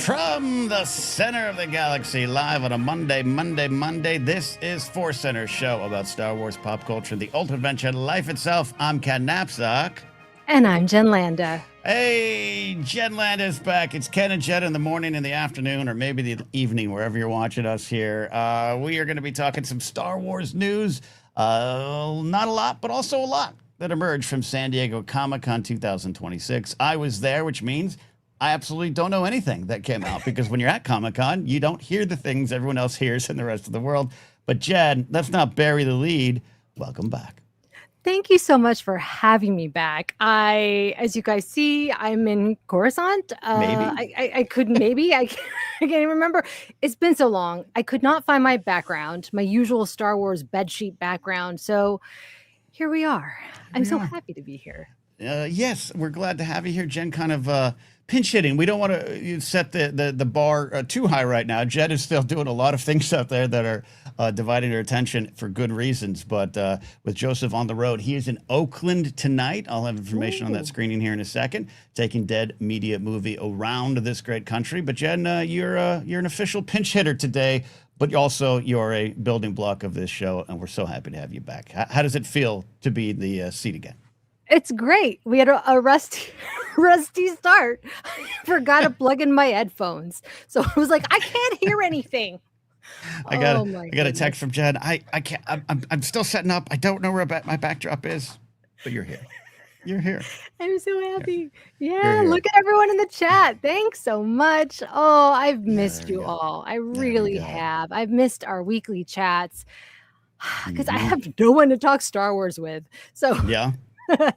From the center of the galaxy, live on a Monday. This is ForceCenter show about Star Wars pop culture, the ultimate adventure, life itself. I'm Ken Napzok. And I'm Jenn Landa. Hey, Jenn Landa is back. It's Ken and Jenn in the morning, in the afternoon, or maybe the evening, wherever you're watching us here. We are going to be talking some Star Wars news. Not a lot, but also a lot that emerged from San Diego Comic-Con 2026. I was there, which means I absolutely don't know anything that came out, because when you're at Comic-Con, you don't hear the things everyone else hears in the rest of the world. But Jenn, let's not bury the lead. Welcome back. Thank you so much for having me back. As you guys see, I'm in Coruscant. Maybe. I can't even remember. It's been so long. I could not find my background, my usual Star Wars bedsheet background. So here we are. I'm so happy to be here. Yes, we're glad to have you here, Jenn. Kind of pinch hitting. We don't want to set the bar too high right now. Jenn is still doing a lot of things out there that are dividing her attention for good reasons. But with Joseph on the road, he is in Oakland tonight. I'll have information on that screening here in a second. Taking Dead Media Movie around this great country. But Jenn, you're an official pinch hitter today. But you're a building block of this show, and we're so happy to have you back. How does it feel to be in the seat again? It's great. We had a rusty start. I forgot to plug in my headphones. So I was like, I can't hear anything. I got a text from Jenn. I can't. I'm still setting up. I don't know where my backdrop is, but you're here. You're here. I'm so happy. Yeah, look at everyone in the chat. Thanks so much. Oh, I've missed you all. I really have. I've missed our weekly chats because I have no one to talk Star Wars with. So yeah.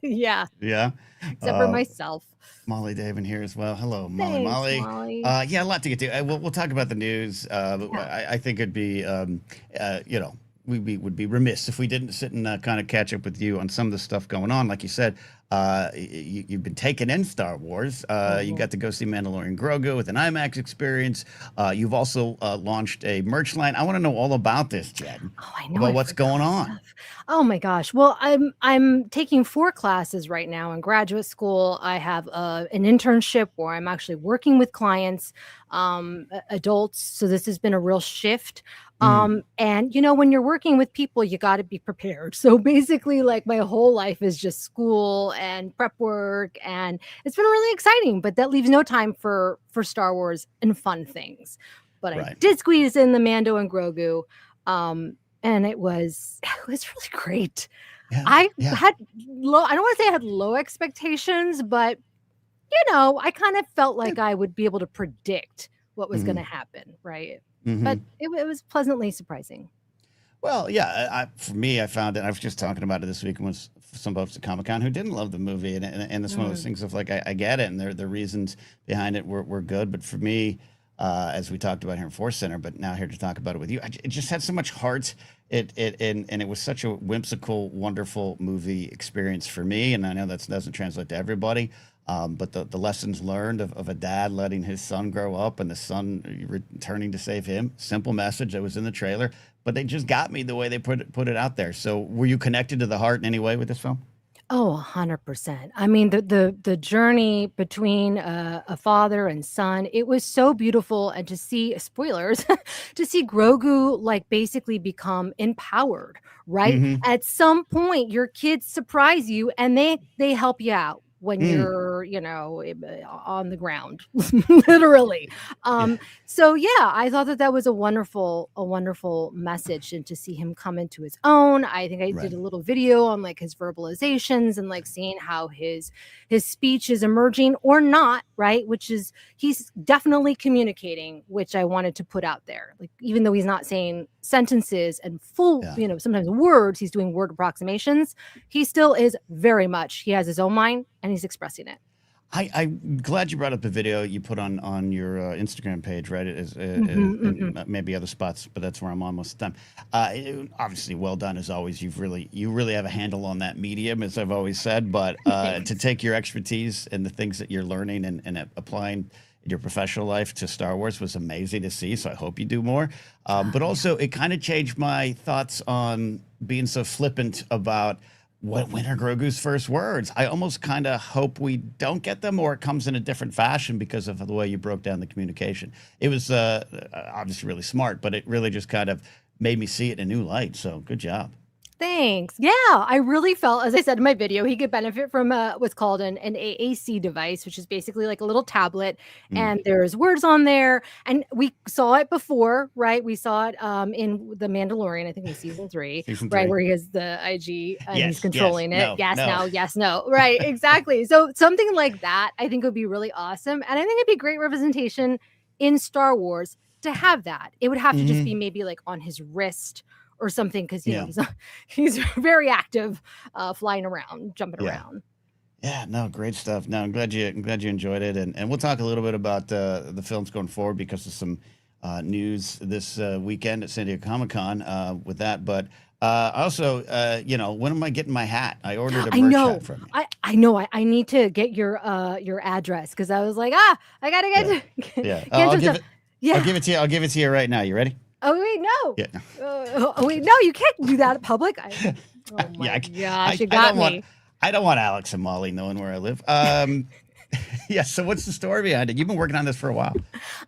Yeah. Except for myself. Molly Daven here as well. Hello, Molly. Thanks, Molly. Molly. Yeah, a lot to get to. We'll talk about the news. I think it'd be, we would be remiss if we didn't sit and kind of catch up with you on some of the stuff going on. Like you said, you've been taken in Star Wars. You got to go see Mandalorian Grogu with an IMAX experience. You've also launched a merch line. I want to know all about this, Jenn. Oh, I know. About what's going on. Oh my gosh. Well, I'm taking 4 classes right now in graduate school. I have an internship where I'm actually working with clients, adults. So this has been a real shift. And when you're working with people, you got to be prepared. So basically, like, my whole life is just school and prep work, and it's been really exciting, but that leaves no time for Star Wars and fun things. But I did squeeze in the Mando and Grogu. And it was really great. Yeah, I had low, I don't want to say I had low expectations, but I kind of felt like I would be able to predict what was going to happen, right? But it was pleasantly surprising. Well, yeah, for me, I found it. I was just talking about it this week with some folks at Comic-Con who didn't love the movie, and it's one of those things of like, I get it, and the reasons behind it were good, but for me, as we talked about here in ForceCenter, but now here to talk about it with you, it just had so much heart. And it was such a whimsical, wonderful movie experience for me, and I know that doesn't translate to everybody. But the lessons learned of a dad letting his son grow up and the son returning to save him. Simple message that was in the trailer, but they just got me the way they put it out there. So were you connected to the heart in any way with this film? Oh, 100%. I mean, the journey between a father and son, it was so beautiful. And to see, spoilers, to see Grogu like basically become empowered, right? At some point, your kids surprise you and they help you out when you're, on the ground, literally. So yeah, I thought that was a wonderful message, and to see him come into his own. I think I did a little video on like his verbalizations and like seeing how his speech is emerging or not, right? Which is, he's definitely communicating, which I wanted to put out there. Like, even though he's not saying sentences and full, sometimes words, he's doing word approximations. He still is very much, he has his own mind and he's expressing it. I'm glad you brought up the video you put on your Instagram page, right? And maybe other spots, but that's where I'm on most of the time. Obviously, well done as always. You really have a handle on that medium, as I've always said. But to take your expertise and the things that you're learning and applying in your professional life to Star Wars was amazing to see. So I hope you do more. But also, it kind of changed my thoughts on being so flippant about when are Grogu's first words? I almost kind of hope we don't get them, or it comes in a different fashion because of the way you broke down the communication. It was obviously really smart, but it really just kind of made me see it in a new light. So good job. Thanks. Yeah, I really felt, as I said in my video, he could benefit from what's called an AAC device, which is basically like a little tablet, Mm. and there's words on there. And we saw it before, right? We saw it in The Mandalorian, I think it was season 3, Season right, 3. where he has the IG and he's Yes, yes, controlling it. no, Yes, no. no, yes, no. Right, exactly. So something like that, I think would be really awesome, and I think it'd be great representation in Star Wars to have that. It would have to just be Hmm. maybe like on his wrist or something, because Yeah, he's very active, flying around, jumping yeah. around. Yeah, no, great stuff. No, I'm glad you enjoyed it, and we'll talk a little bit about the films going forward because of some news this weekend at San Diego Comic-Con with that. But also, when am I getting my hat? I ordered a I merch know. hat from you. I know. I need to get your address, because I was like, I gotta Yeah, get yeah. get some I'll give stuff. it. I'll Yeah. give it to you. I'll give it to you right now. You ready? Oh wait, no. Yeah. Oh wait, no. You can't do that in public. Oh Yeah. my gosh, you I got don't want. me. I don't want Alex and Molly knowing where I live. Yeah. So what's the story behind it? You've been working on this for a while.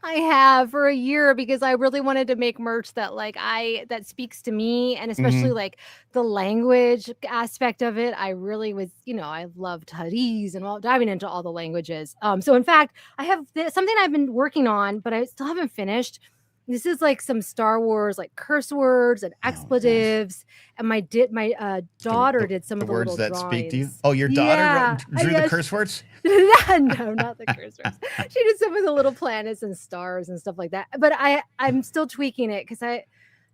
I have for a year, because I really wanted to make merch that that speaks to me, and especially Hmm. like the language aspect of it. I really was, I loved Hadith and all, diving into all the languages. So in fact, I have something I've been working on, but I still haven't finished. This is like some Star Wars like curse words and Oh, nice. expletives, and my daughter did some The of the words little that speak to you. drawings. Oh, your daughter Yeah, drew the yes. curse words. No, not the curse words. She did some of the little planets and stars and stuff like that. But I'm still tweaking it, because I'm a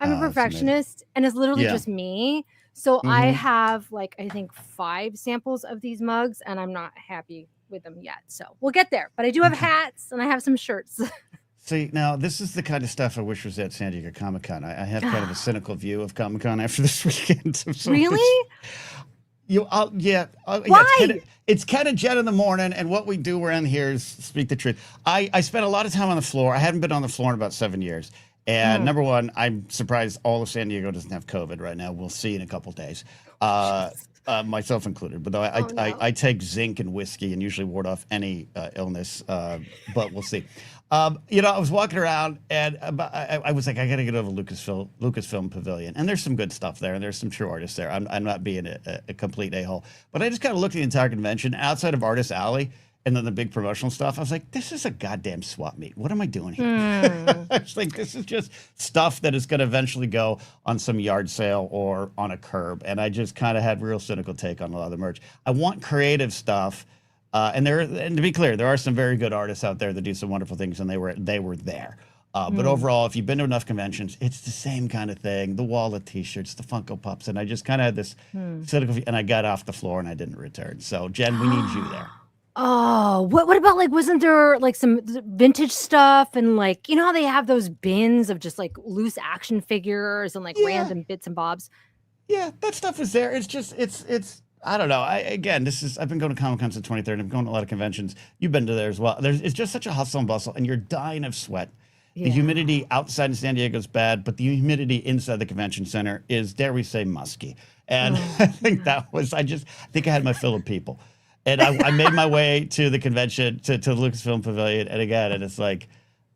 Oh, that's amazing. perfectionist, and it's literally Yeah. just me. So I Hmm. have like, I think 5 samples of these mugs, and I'm not happy with them yet. So we'll get there. But I do have Okay. hats and I have some shirts. See, now this is the kind of stuff I wish was at San Diego Comic Con. I have kind of a cynical view of Comic Con after this weekend. So Really? yeah, Why? it's kind of Jen in the morning, and what we do around here is speak the truth. I spent a lot of time on the floor. I haven't been on the floor in about 7 years. And Mm. number one, I'm surprised all of San Diego doesn't have COVID right now. We'll see in a couple days, myself included. But Oh I no. take zinc and whiskey and usually ward off any illness. But we'll see. I was walking around, and I was like, I got to get over Lucasfilm Pavilion, and there's some good stuff there, and there's some true artists there. I'm not being a complete a-hole, but I just kind of looked at the entire convention outside of Artist Alley, and then the big promotional stuff. I was like, this is a goddamn swap meet. What am I doing here? Mm. I was like, this is just stuff that is going to eventually go on some yard sale or on a curb, and I just kind of had real cynical take on a lot of the merch. I want creative stuff. And to be clear, there are some very good artists out there that do some wonderful things, and they were there. But Mm. overall, if you've been to enough conventions, it's the same kind of thing: the wall of T-shirts, the Funko Pops, and I just kind of had this Mm. cynical, and I got off the floor and I didn't return. So, Jen, we need you there. Oh, what about, like, wasn't there like some vintage stuff, and like, how they have those bins of just like loose action figures and like Yeah, random bits and bobs? yeah, that stuff was there. It's just it's. I don't know. I've been going to Comic Con since 2013. I've gone to a lot of conventions. You've been to there as well. It's just such a hustle and bustle, and you're dying of sweat. The Yeah. humidity outside of San Diego is bad, but the humidity inside the convention center is, dare we say, musky. And Oh, I think yeah. I think I had my fill of people. And I made my way to the convention, to the Lucasfilm Pavilion. And it's like,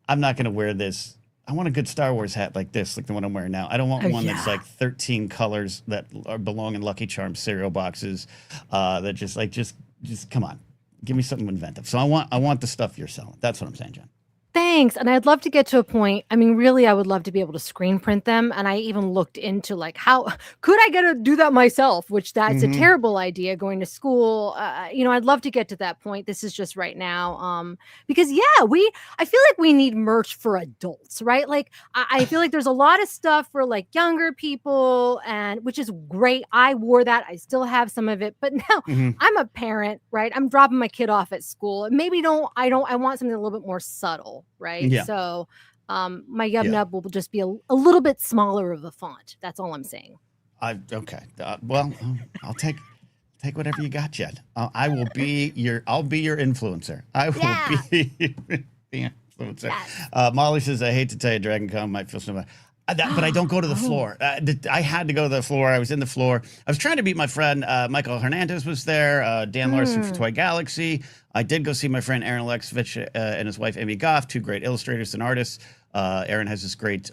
I'm not going to wear this. I want a good Star Wars hat like this, like the one I'm wearing now. I don't want Oh, one that's yeah. like 13 colors that belong in Lucky Charms cereal boxes. That just come on, give me something inventive. So I want the stuff you're selling. That's what I'm saying, Jen. Thanks. And I'd love to get to a point. I mean, really, I would love to be able to screen print them. And I even looked into like, how could I get to do that myself, which that's a Hmm. terrible idea, going to school. I'd love to get to that point. This is just right now. Because yeah, I feel like we need merch for adults, right? Like I feel like there's a lot of stuff for like younger people, and which is great. I wore that. I still have some of it, but now Hmm. I'm a parent, right? I'm dropping my kid off at school. And maybe I want something a little bit more subtle, right? Yeah, So my Yub yeah. Nub will just be a little bit smaller of a font. That's all I'm saying. Okay. Well, I'll take whatever you got, Jen. I'll be your influencer. I will Yeah. be the influencer. Yes. Molly says, I hate to tell you, Dragon Con might feel so bad. But I don't go to the Oh. floor. I had to go to the floor. I was in the floor. I was trying to meet my friend Michael Hernandez was there. Dan Larson for Mm. Toy Galaxy. I did go see my friend Aaron Alexovich and his wife Amy Goff, two great illustrators and artists. Aaron has this great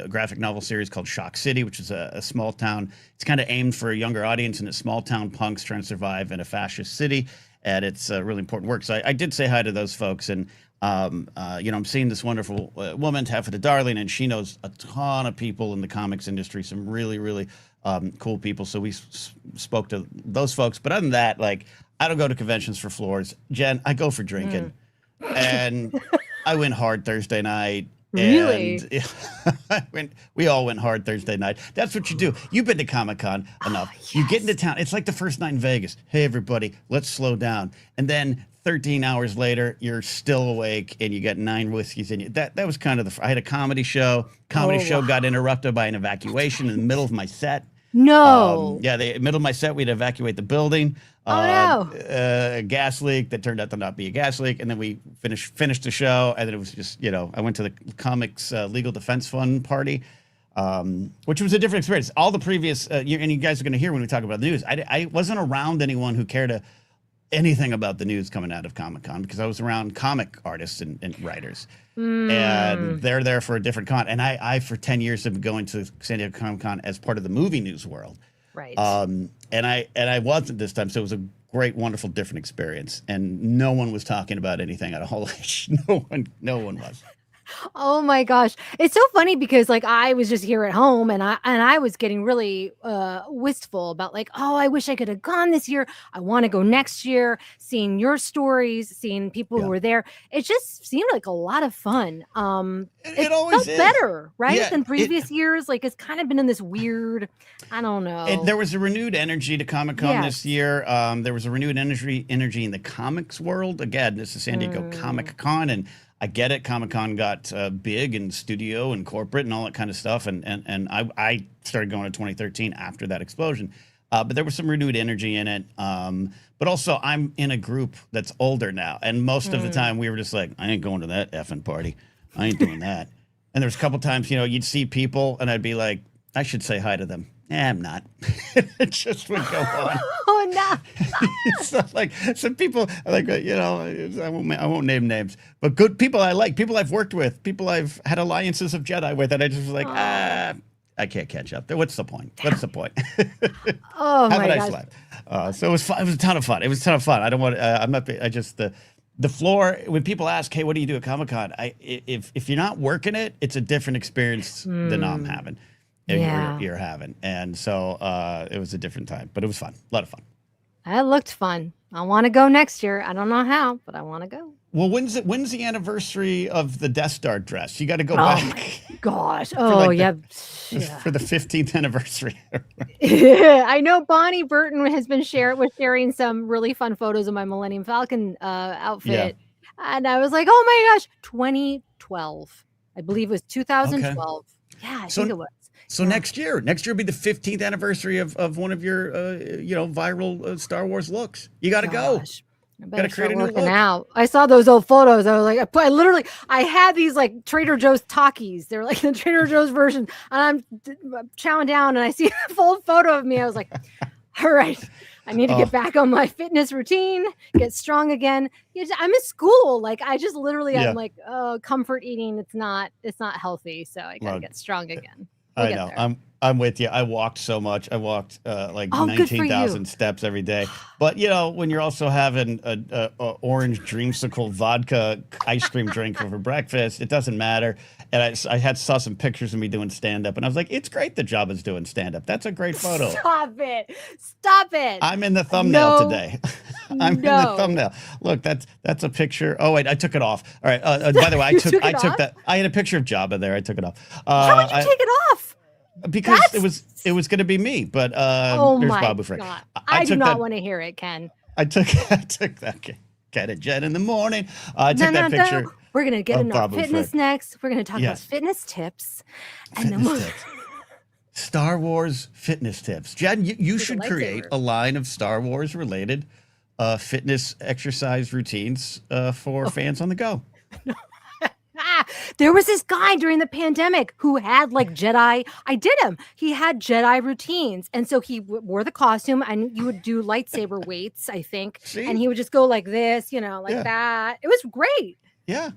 graphic novel series called Shock City, which is a small town. It's kind of aimed for a younger audience, and it's small town punks trying to survive in a fascist city. And it's really important work. So I did say hi to those folks. And I'm seeing this wonderful woman, Taffeta Darling, and she knows a ton of people in the comics industry, some really, really cool people. So we spoke to those folks. But other than that, like, I don't go to conventions for floors. Jen, I go for drinking. And I went hard Thursday night. Really? And we all went hard Thursday night. That's what you do. You've been to Comic-Con enough. Yes. You get into town. It's like the first night in Vegas. Hey, everybody, let's slow down. And then 13 hours later, you're still awake and you got 9 whiskeys in you. That was kind of I had a comedy show. Comedy show got interrupted by an evacuation in the middle of my set. No. Middle of my set, we'd evacuate the building. No. A gas leak that turned out to not be a gas leak, and then we finished the show, and then it was just, I went to the Comics Legal Defense Fund party, which was a different experience. All the previous, and you guys are going to hear when we talk about the news, I wasn't around anyone who cared anything about the news coming out of Comic-Con because I was around comic artists and writers. And they're there for a different con. And I for 10 years have been going to San Diego Comic-Con as part of the movie news world. Right. And I wasn't this time, so it was a great, wonderful, different experience. And no one was talking about anything at all. No one was. Oh my gosh. It's so funny because like I was just here at home and I was getting really wistful about like, oh, I wish I could have gone this year. I want to go next year, seeing your stories, seeing people who were there. It just seemed like a lot of fun. It always felt is. better, right? Yeah, Than previous years. Like it's kind of been in this weird, I don't know. There was a renewed energy to Comic-Con this year. There was a renewed energy in the comics world. Again, this is San Diego Comic-Con, and I get it. Comic-Con got big and studio and corporate and all that kind of stuff. And I started going to 2013 after that explosion. But there was some renewed energy in it. But also, I'm in a group that's older now. And most of the time, we were just like, I ain't going to that effing party. I ain't doing that. And there was a couple times, you'd see people and I'd be like, I should say hi to them. I'm not. It just would go on. Oh no! So like some people like I won't name names, but good people I like, people I've worked with, people I've had alliances of Jedi with, and I just was like, I can't catch up. What's the point? What's the point? Oh Have my a nice gosh! life. So it was fun. It was a ton of fun. I don't want. I'm not. I just the floor. When people ask, hey, what do you do at Comic-Con? If you're not working it, it's a different experience than I'm having. You're having. And so it was a different time, but it was fun. A lot of fun. That looked fun. I want to go next year. I don't know how, but I want to go. Well, when's the anniversary of the Death Star dress? You got to go back. Gosh. Oh, yeah. For the 15th anniversary. I know Bonnie Burton was sharing some really fun photos of my Millennium Falcon outfit. Yeah. And I was like, oh my gosh, 2012. I believe it was 2012. Okay. Yeah, I think it was. So next year will be the 15th anniversary of one of your, viral Star Wars looks. You got to go. I better create a new look. Out. I saw those old photos. I was like, I had these like Trader Joe's Takis. They're like the Trader Joe's version. And I'm chowing down and I see a full photo of me. I was like, all right, I need to get back on my fitness routine, get strong again. I'm in school. Like I just literally, I'm like, oh, comfort eating. It's not healthy. So I got to get strong again. I know. I'm with you. I walked so much. I walked 19,000 steps every day. But when you're also having a orange dreamsicle vodka ice cream drink for breakfast, it doesn't matter. And I saw some pictures of me doing stand up, and I was like, it's great that Jabba's doing stand up. That's a great photo. Stop it! I'm in the thumbnail today. I'm in the thumbnail. Look, that's a picture. Oh wait, I took it off. All right. By the way, I took that. I had a picture of Jabba there. I took it off. How would you take it off? Because it was going to be me, but there's Babu Frick. I do not want to hear it, Ken. I took that. Ken and Jenn in the morning. I took that picture. No. We're going to get into fitness next. We're going to talk about fitness tips. Star Wars fitness tips. Jenn, you should create a line of Star Wars related fitness exercise routines for fans on the go. There was this guy during the pandemic who had like Jedi. I did him. He had Jedi routines. And so he wore the costume and you would do lightsaber weights, I think. See? And he would just go like this, like Yeah. that. It was great. Yeah.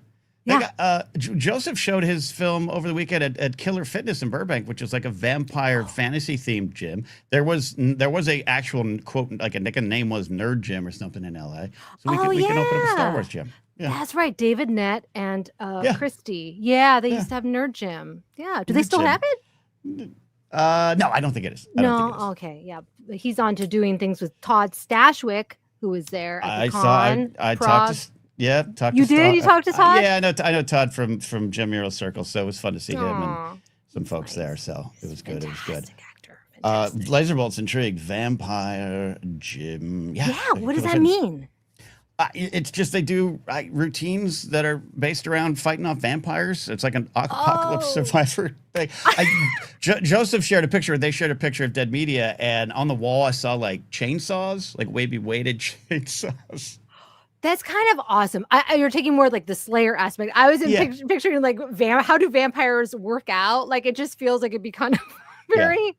Yeah. Joseph showed his film over the weekend at Killer Fitness in Burbank, which is like a vampire fantasy themed gym. There was a actual quote, like a name was Nerd Gym or something in LA. So we can open up a Star Wars gym. Yeah. That's right. David Nett and Yeah. Christy. Yeah, they Yeah. used to have Nerd Gym. Yeah. Do they Nerd still Gym. have it? No, I don't think it is. I don't think it is. Okay. Yeah. He's on to doing things with Todd Stashwick, who was there at the I con. talked to You did? You talked to Todd? Yeah, I know Todd from Jim Mural Circle, so it was fun to see him and Aw, some folks nice. there. So it was good. It was good. Fantastic actor. Fantastic. Laserbolt's intrigued. Vampire Gym. Yeah. What does Killer that Fitness. mean? It's just they do routines that are based around fighting off vampires. It's like an apocalypse survivor thing. Joseph shared a picture. They shared a picture of Dead Media, and on the wall I saw like chainsaws, like maybe weighted chainsaws. That's kind of awesome. You're taking more like the Slayer aspect. I was picturing like how do vampires work out? Like it just feels like it'd be kind of very.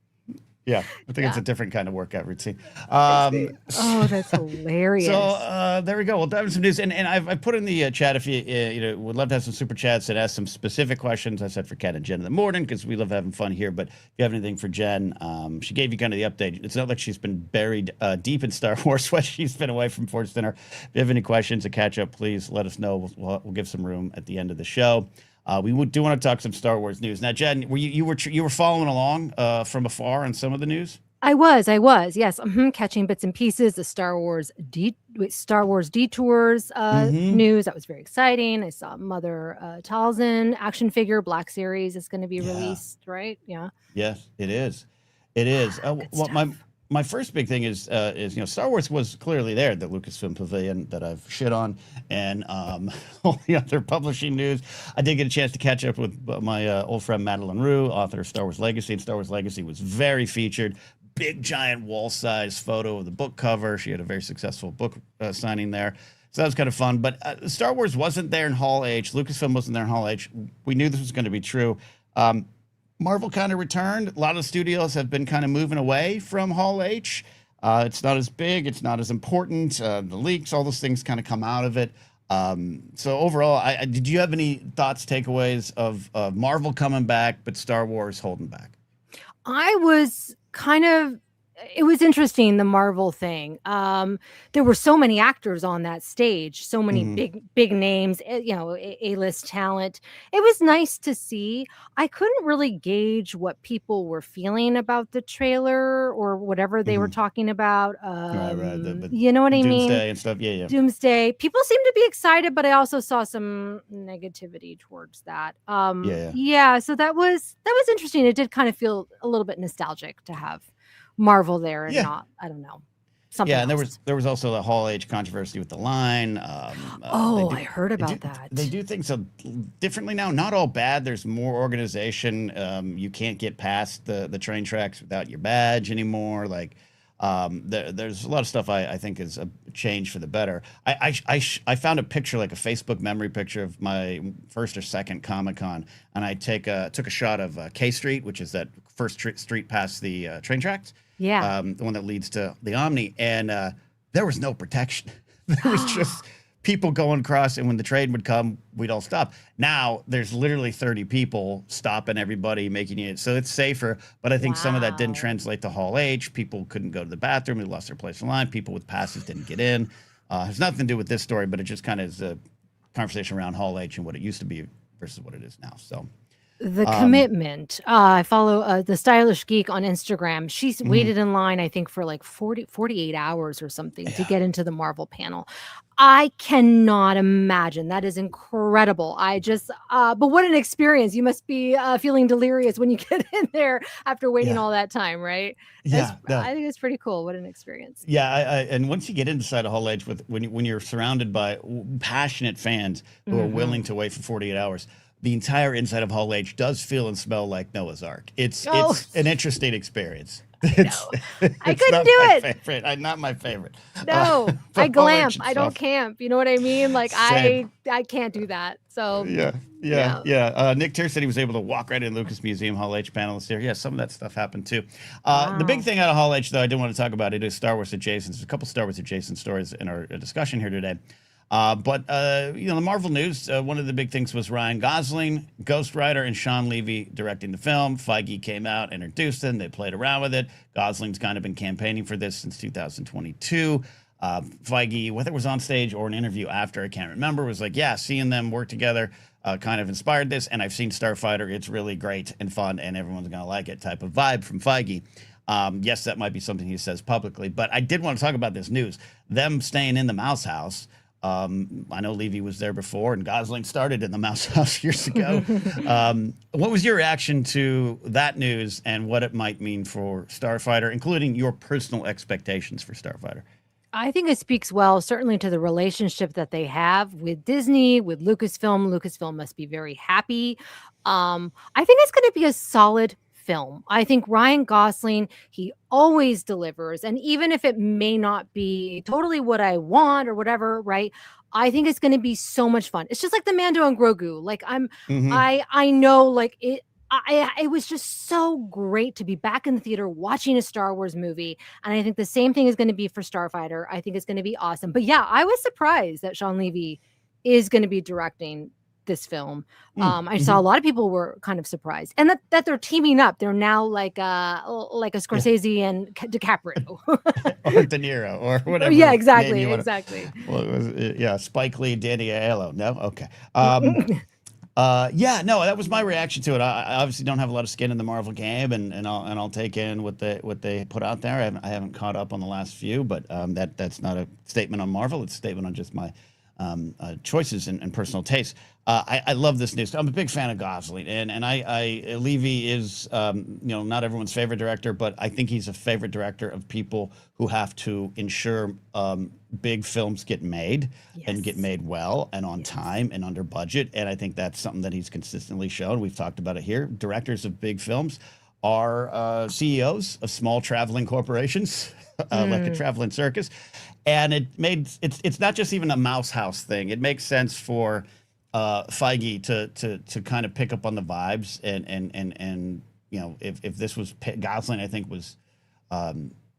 Yeah, I think it's a different kind of workout routine. Oh, that's hilarious. So there we go. We'll dive into some news, and I've put in the chat if you would love to have some super chats and ask some specific questions. I said for Kat and Jenn in the morning because we love having fun here. But if you have anything for Jenn, she gave you kind of the update. It's not like she's been buried deep in Star Wars when she's been away from ForceCenter. If you have any questions to catch up, please let us know. We'll give some room at the end of the show. We do want to talk some Star Wars news. Now, Jenn, you were following along from afar on some of the news? I was, yes, catching bits and pieces. The Star Wars Detours news that was very exciting. I saw Mother Talzin action figure Black Series is going to be released, right? Yeah. Yes, it is. It is. Well, my first big thing is Star Wars was clearly there at the Lucasfilm Pavilion that I've shit on, and all the other publishing news. I did get a chance to catch up with my old friend Madeline Rue, author of Star Wars Legacy, and Star Wars Legacy was very featured. Big giant wall-size photo of the book cover. She had a very successful book signing there. So that was kind of fun. But Star Wars wasn't there in Hall H. Lucasfilm wasn't there in Hall H. We knew this was going to be true. Marvel kind of returned. A lot of the studios have been kind of moving away from Hall H. It's not as big. It's not as important. The leaks, all those things kind of come out of it. So overall, did you have any thoughts, takeaways of Marvel coming back, but Star Wars holding back? I was it was interesting, the Marvel thing. There were so many actors on that stage, so many big names, A-list talent. It was nice to see. I couldn't really gauge what people were feeling about the trailer or whatever they were talking about. Right. You know what I mean? Doomsday and stuff. Yeah. Doomsday. People seem to be excited, but I also saw some negativity towards that. Yeah. So that was interesting. It did kind of feel a little bit nostalgic to have Marvel there and not, I don't know. Something else. And there was also the Hall H controversy with the line. I heard about that. They do things differently now. Not all bad. There's more organization. You can't get past the train tracks without your badge anymore. Like there's a lot of stuff I think is a change for the better. I found a picture, like a Facebook memory picture of my first or second Comic-Con, and I took a shot of K Street, which is that first street past the train tracks. Yeah. The one that leads to the Omni. And there was no protection. There was just people going across. And when the train would come, we'd all stop. Now there's literally 30 people stopping everybody, making it so it's safer. But I think some of that didn't translate to Hall H. People couldn't go to the bathroom. They lost their place in line. People with passes didn't get in. It has nothing to do with this story, but it just kind of is a conversation around Hall H and what it used to be versus what it is now. So. The commitment. I follow the Stylish Geek on Instagram. She's waited in line, I think, for like 48 hours or something to get into the Marvel panel. I cannot imagine. That is incredible. But what an experience. You must be feeling delirious when you get in there after waiting all that time, right? Yeah. I think it's pretty cool. What an experience. Yeah. and once you get inside a Hall H when you're surrounded by passionate fans who are willing to wait for 48 hours, the entire inside of Hall H does feel and smell like Noah's Ark. It's an interesting experience. I know. I It's couldn't not do my it. favorite. Not my favorite. No, I But all glamp. ancient I don't stuff. camp. You know what I mean? Like Same. I can't do that. So Yeah, yeah, yeah. yeah. Nick Tier said he was able to walk right in Lucas Museum Hall H panel this year. Yeah, some of that stuff happened too. The big Wow. thing out of Hall H, though, I did want to talk about it is Star Wars adjacent. There's a couple Star Wars adjacent stories in our discussion here today. The Marvel news, one of the big things was Ryan Gosling, Ghost Rider, and Sean Levy directing the film. Feige came out, introduced them. They played around with it. Gosling's kind of been campaigning for this since 2022. Feige, whether it was on stage or an interview after, I can't remember, was like, yeah, seeing them work together kind of inspired this. And I've seen Starfighter. It's really great and fun, and everyone's going to like it type of vibe from Feige. Yes, that might be something he says publicly, but I did want to talk about this news. Them staying in the Mouse House. I know Levy was there before, and Gosling started in the Mouse House years ago. What was your reaction to that news and what it might mean for Starfighter, including your personal expectations for Starfighter? I think it speaks well, certainly to the relationship that they have with Disney, with Lucasfilm. Lucasfilm must be very happy. I think it's going to be a solid film. I think Ryan Gosling, he always delivers. And even if it may not be totally what I want or whatever, right? I think it's going to be so much fun. It's just like the Mando and Grogu. Like Mm-hmm. I know like it was just so great to be back in the theater watching a Star Wars movie. And I think the same thing is going to be for Starfighter. I think it's going to be awesome. But yeah, I was surprised that Sean Levy is going to be directing this film. I saw a Mm-hmm. lot of people were kind of surprised, and that they're teaming up. They're now like a Yeah. Scorsese and DiCaprio. Or De Niro, or Yeah, whatever name exactly, you want to. exactly. What was it? Yeah, Spike Lee, Danny Aiello. No, okay. Yeah, no, that was my reaction to it. I obviously don't have a lot of skin in the Marvel game, and I'll take in what they put out there. I haven't caught up on the last few, but that's not a statement on Marvel. It's a statement on just my choices and personal tastes. I love this news. I'm a big fan of Gosling, and Levy is not everyone's favorite director, but I think he's a favorite director of people who have to ensure big films get made and get Yes. made well and on Yes. time and under budget. And I think that's something that he's consistently shown. We've talked about it here. Directors of big films are CEOs of small traveling corporations, like a traveling circus. And it's not just even a Mouse House thing. It makes sense for Feige to kind of pick up on the vibes and if this was Gosling, I think was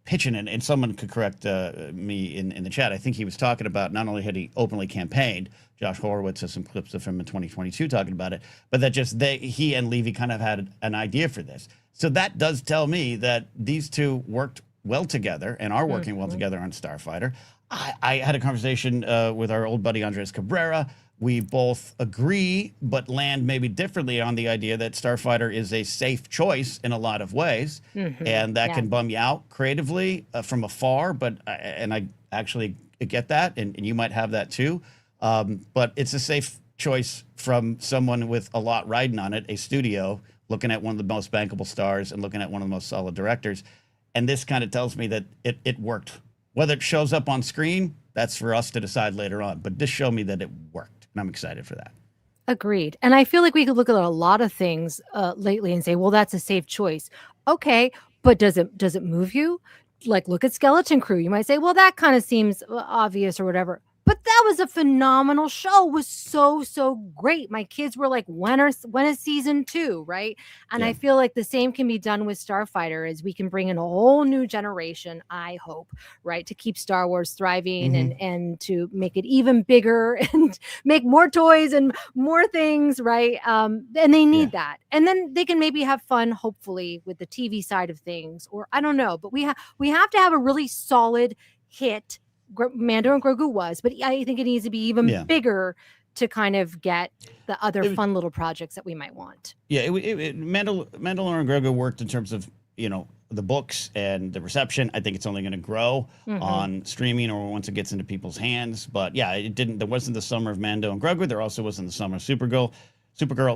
pitching it, and someone could correct me in the chat. I think he was talking about not only had he openly campaigned, Josh Horowitz has some clips of him in 2022 talking about it, but that just he and Levy kind of had an idea for this. So that does tell me that these two worked well together and are working well together on Starfighter. I had a conversation with our old buddy Andres Cabrera. We both agree, but land maybe differently on the idea that Starfighter is a safe choice in a lot of ways, and that Yeah. can bum you out creatively from afar. But and I actually get that, and you might have that too. But it's a safe choice from someone with a lot riding on it, a studio looking at one of the most bankable stars and looking at one of the most solid directors. And this kind of tells me that it worked. Whether it shows up on screen, that's for us to decide later on. But this showed me that it worked. And I'm excited for that. Agreed. And I feel like we could look at a lot of things lately and say, well, that's a safe choice. Okay, but does it move you? Like, look at Skeleton Crew. You might say, well, that kind of seems obvious or whatever. But that was a phenomenal show. It was so great. My kids were like, when is season 2, right? And Yeah. I feel like the same can be done with Starfighter, is we can bring in a whole new generation, I hope, right, to keep Star Wars thriving Mm-hmm. and to make it even bigger and make more toys and more things, right? And they Yeah. need that. And then they can maybe have fun, hopefully, with the TV side of things, or I don't know. But we have to have a really solid hit. Mando and Grogu was, but I think it needs to be even Yeah. bigger to kind of get the other It was, fun little projects that we might want. yeah. Mandalorian and Grogu worked in terms of the books and the reception. I think it's only going to grow on streaming or once it gets into people's hands. But yeah, it didn't. There wasn't the summer of Mando and Grogu. There also wasn't the summer of Supergirl.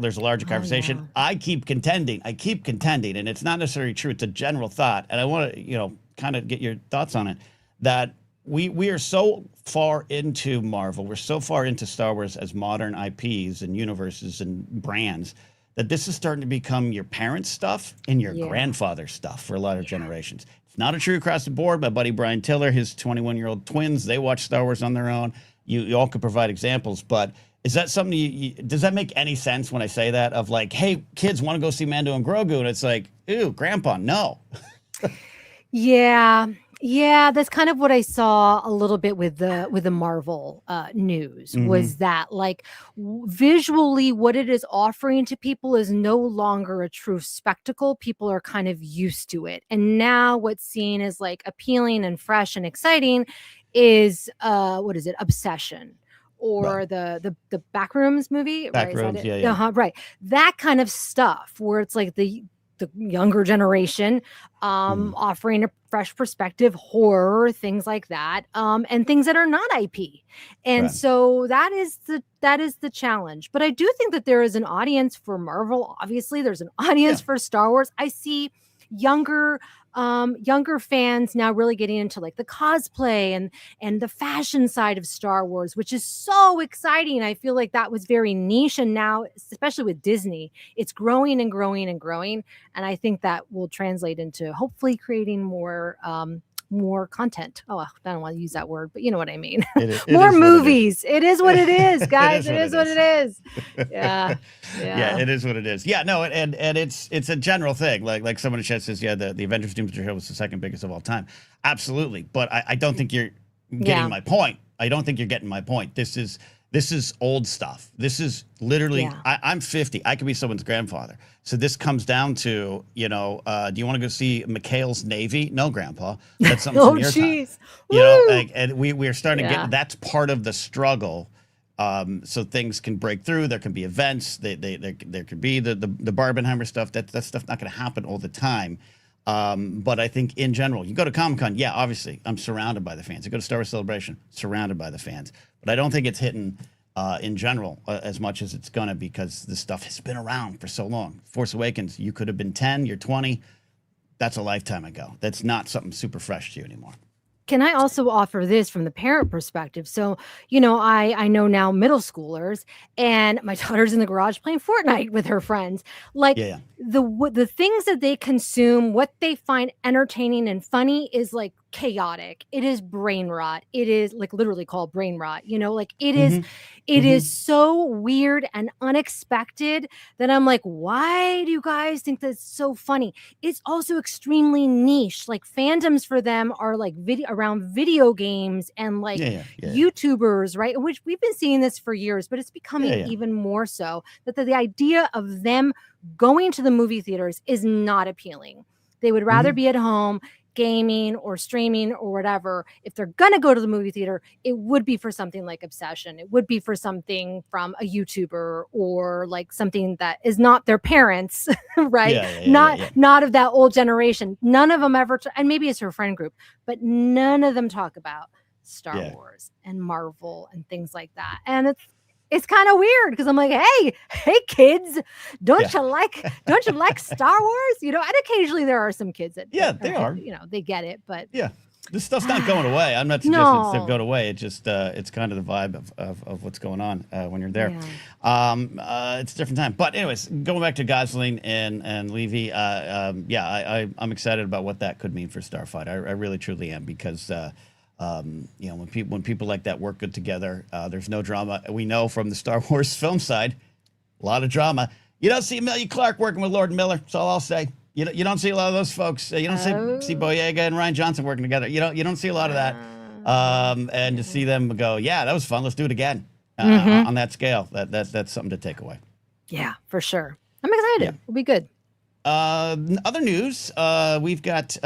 There's a larger conversation. Yeah. I keep contending, and it's not necessarily true. It's a general thought, and I want to, kind of get your thoughts on it. That we are so far into Marvel, we're so far into Star Wars as modern IPs and universes and brands that this is starting to become your parents' stuff and your Yeah. grandfather's stuff for a lot of generations. It's not a true across the board. My buddy Brian Tiller, his 21-year-old twins, they watch Star Wars on their own. You all could provide examples, but is that something does that make any sense when I say that, of like, hey, kids want to go see Mando and Grogu, and it's like, ew, grandpa, no. Yeah. Yeah, that's kind of what I saw a little bit with the Marvel news, was that like visually what it is offering to people is no longer a true spectacle. People are kind of used to it. And now what's seen as like appealing and fresh and exciting is what is it? Obsession. Or Right. the Backrooms movie, right? Is that Backrooms, it? yeah, yeah. Right. That kind of stuff where it's like the younger generation offering a fresh perspective, horror, things like that, and things that are not IP. And Right. so that is the challenge. But I do think that there is an audience for Marvel. Obviously, there's an audience for Star Wars. I see younger fans now really getting into like the cosplay and the fashion side of Star Wars, which is so exciting. I feel like that was very niche, and now, especially with Disney, it's growing and growing and growing. And I think that will translate into hopefully creating more content. Oh, I don't want to use that word, but you know what I mean. More movies. It is what it is, guys. It is what it is. Yeah. Yeah, it is what it is. Yeah, no, and it's a general thing. Like someone in chat says, yeah, the Avengers Doomsday Show was the second biggest of all time. Absolutely, but I don't think you're getting my point. I don't think you're getting my point. This is old stuff. This is literally, I'm 50. I could be someone's grandfather. So this comes down to, do you want to go see McHale's Navy? No, Grandpa. That's something from your time. And we're starting to get, that's part of the struggle. So things can break through. There can be events. There could be the Barbenheimer stuff. That stuff not going to happen all the time. But I think in general, you go to Comic-Con, yeah, obviously I'm surrounded by the fans. You go to Star Wars Celebration, surrounded by the fans. But I don't think it's hitting in general as much as it's gonna, because this stuff has been around for so long. Force Awakens, you could have been 10, you're 20. That's a lifetime ago. That's not something super fresh to you anymore. Can I also offer this from the parent perspective? So, I know now middle schoolers, and my daughter's in the garage playing Fortnite with her friends. Like the things that they consume, what they find entertaining and funny is like chaotic. It is brain rot. It is like literally called brain rot. It is so weird and unexpected that I'm like, why do you guys think that's so funny? It's also extremely niche. Like fandoms for them are like around video games and like YouTubers, right? Which we've been seeing this for years, but it's becoming even more so that the idea of them going to the movie theaters is not appealing. They would rather be at home gaming or streaming or whatever. If they're gonna go to the movie theater, it would be for something like Obsession. It would be for something from a YouTuber or like something that is not their parents, right? Not of that old generation. None of them ever, and maybe it's her friend group, but none of them talk about Star Wars and Marvel and things like that. And it's kind of weird because I'm like, hey kids, don't you like Star Wars? And occasionally there are some kids that they are. They get it, but this stuff's not going away. I'm not suggesting it's going away. It just it's kind of the vibe of what's going on when you're there. It's a different time. But anyways, going back to Gosling and Levy, I'm excited about what that could mean for Starfighter. I really truly am, because when people like that work good together, there's no drama. We know from the Star Wars film side, a lot of drama. You don't see Amelia Clark working with Lord and Miller. That's all I'll say. You don't see a lot of those folks. You don't see Boyega and Ryan Johnson working together. You don't see a lot of that. And to see them go, yeah, that was fun. Let's do it again on that scale. That's something to take away. Yeah, for sure. I'm excited. It'll be good. Other news, we've got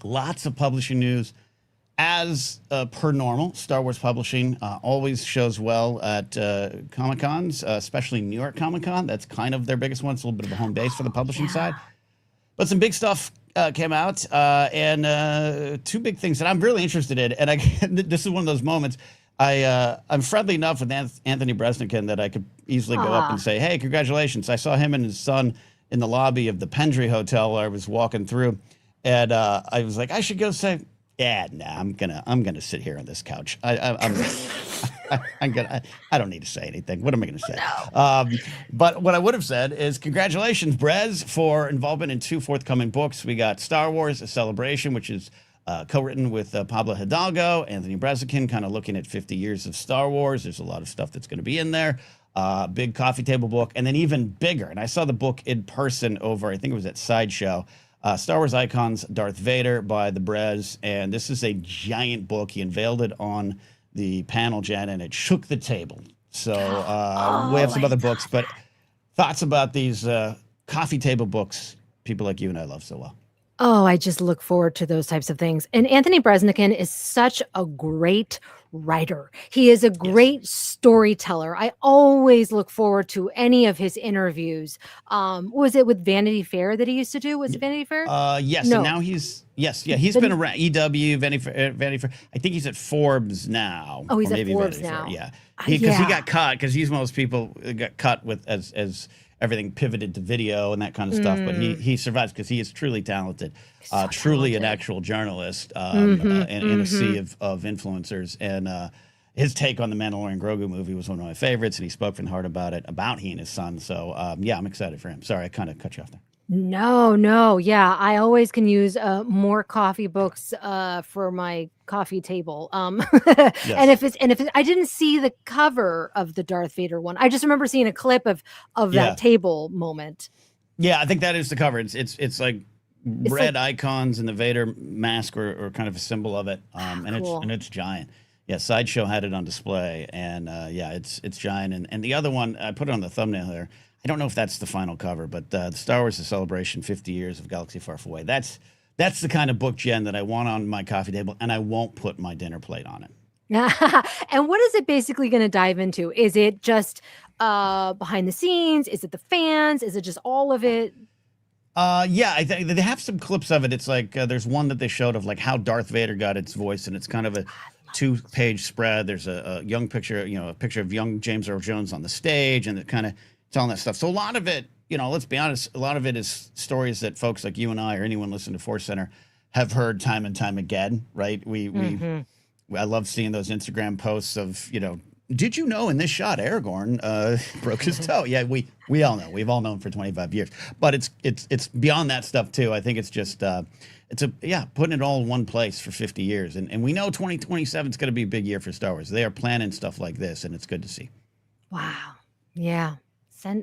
lots of publishing news. As per normal, Star Wars Publishing always shows well at Comic-Cons, especially New York Comic-Con. That's kind of their biggest one. It's a little bit of a home base for the publishing side. But some big stuff came out, and two big things that I'm really interested in. And this is one of those moments. I'm friendly enough with Anthony Bresnikan that I could easily go up and say, hey, congratulations. I saw him and his son in the lobby of the Pendry Hotel where I was walking through. And I was like, I should go say Yeah, nah, I'm gonna sit here on this couch. I don't need to say anything. What am I gonna say? But what I would have said is congratulations, Brez, for involvement in 2 forthcoming books. We got Star Wars: A Celebration, which is co-written with Pablo Hidalgo, Anthony Brezikin, kind of looking at 50 years of Star Wars. There's a lot of stuff that's going to be in there. Big coffee table book, and then even bigger. And I saw the book in person over, I think it was at Sideshow. Star Wars Icons, Darth Vader by the Brez, and this is a giant book. He unveiled it on the panel, Jen, and it shook the table. So we have some other books, but thoughts about these coffee table books people like you and I love so well. Oh, I just look forward to those types of things. And Anthony Breznican is such a great writer. He is a great storyteller. I always look forward to any of his interviews. Was it with Vanity Fair that he used to do? Was it Vanity Fair? Yes, No. and now he's been around EW, Vanity Fair. I think he's at Forbes now. Oh, he's or at maybe Forbes Vanity Fair, now. yeah. Because he got cut, because he's one of those people that got cut with as everything pivoted to video and that kind of stuff. But he survives because he is truly talented, truly an actual journalist in a sea of influencers. And his take on the Mandalorian Grogu movie was one of my favorites, and he spoke from the heart about it, about he and his son. So yeah, I'm excited for him. Sorry, I kind of cut you off there. No. Yeah, I always can use more coffee books for my coffee table. And if I didn't see the cover of the Darth Vader one, I just remember seeing a clip of that table moment. Yeah, I think that is the cover. It's like red icons, and the Vader mask or kind of a symbol of it. Cool. And it's giant. Yeah, Sideshow had it on display, and yeah, it's giant. And the other one, I put it on the thumbnail here. I don't know if that's the final cover, but the Star Wars: A Celebration, 50 Years of Galaxy Far, Far Away. That's the kind of book, Jen, that I want on my coffee table, and I won't put my dinner plate on it. And what is it basically going to dive into? Is it just behind the scenes? Is it the fans? Is it just all of it? Yeah, I think they have some clips of it. It's like there's one that they showed of like how Darth Vader got its voice, and it's kind of a 2-page spread. There's a young picture, a picture of young James Earl Jones on the stage, and it kind of telling that stuff. So a lot of it, let's be honest, a lot of it is stories that folks like you and I or anyone listening to ForceCenter have heard time and time again, right? I love seeing those Instagram posts of, did you know in this shot Aragorn broke his toe? Yeah, we all know. We've all known for 25 years. But it's beyond that stuff too. I think it's just putting it all in one place for 50 years. And we know 2027 is going to be a big year for Star Wars. They are planning stuff like this, and it's good to see. Wow. Yeah.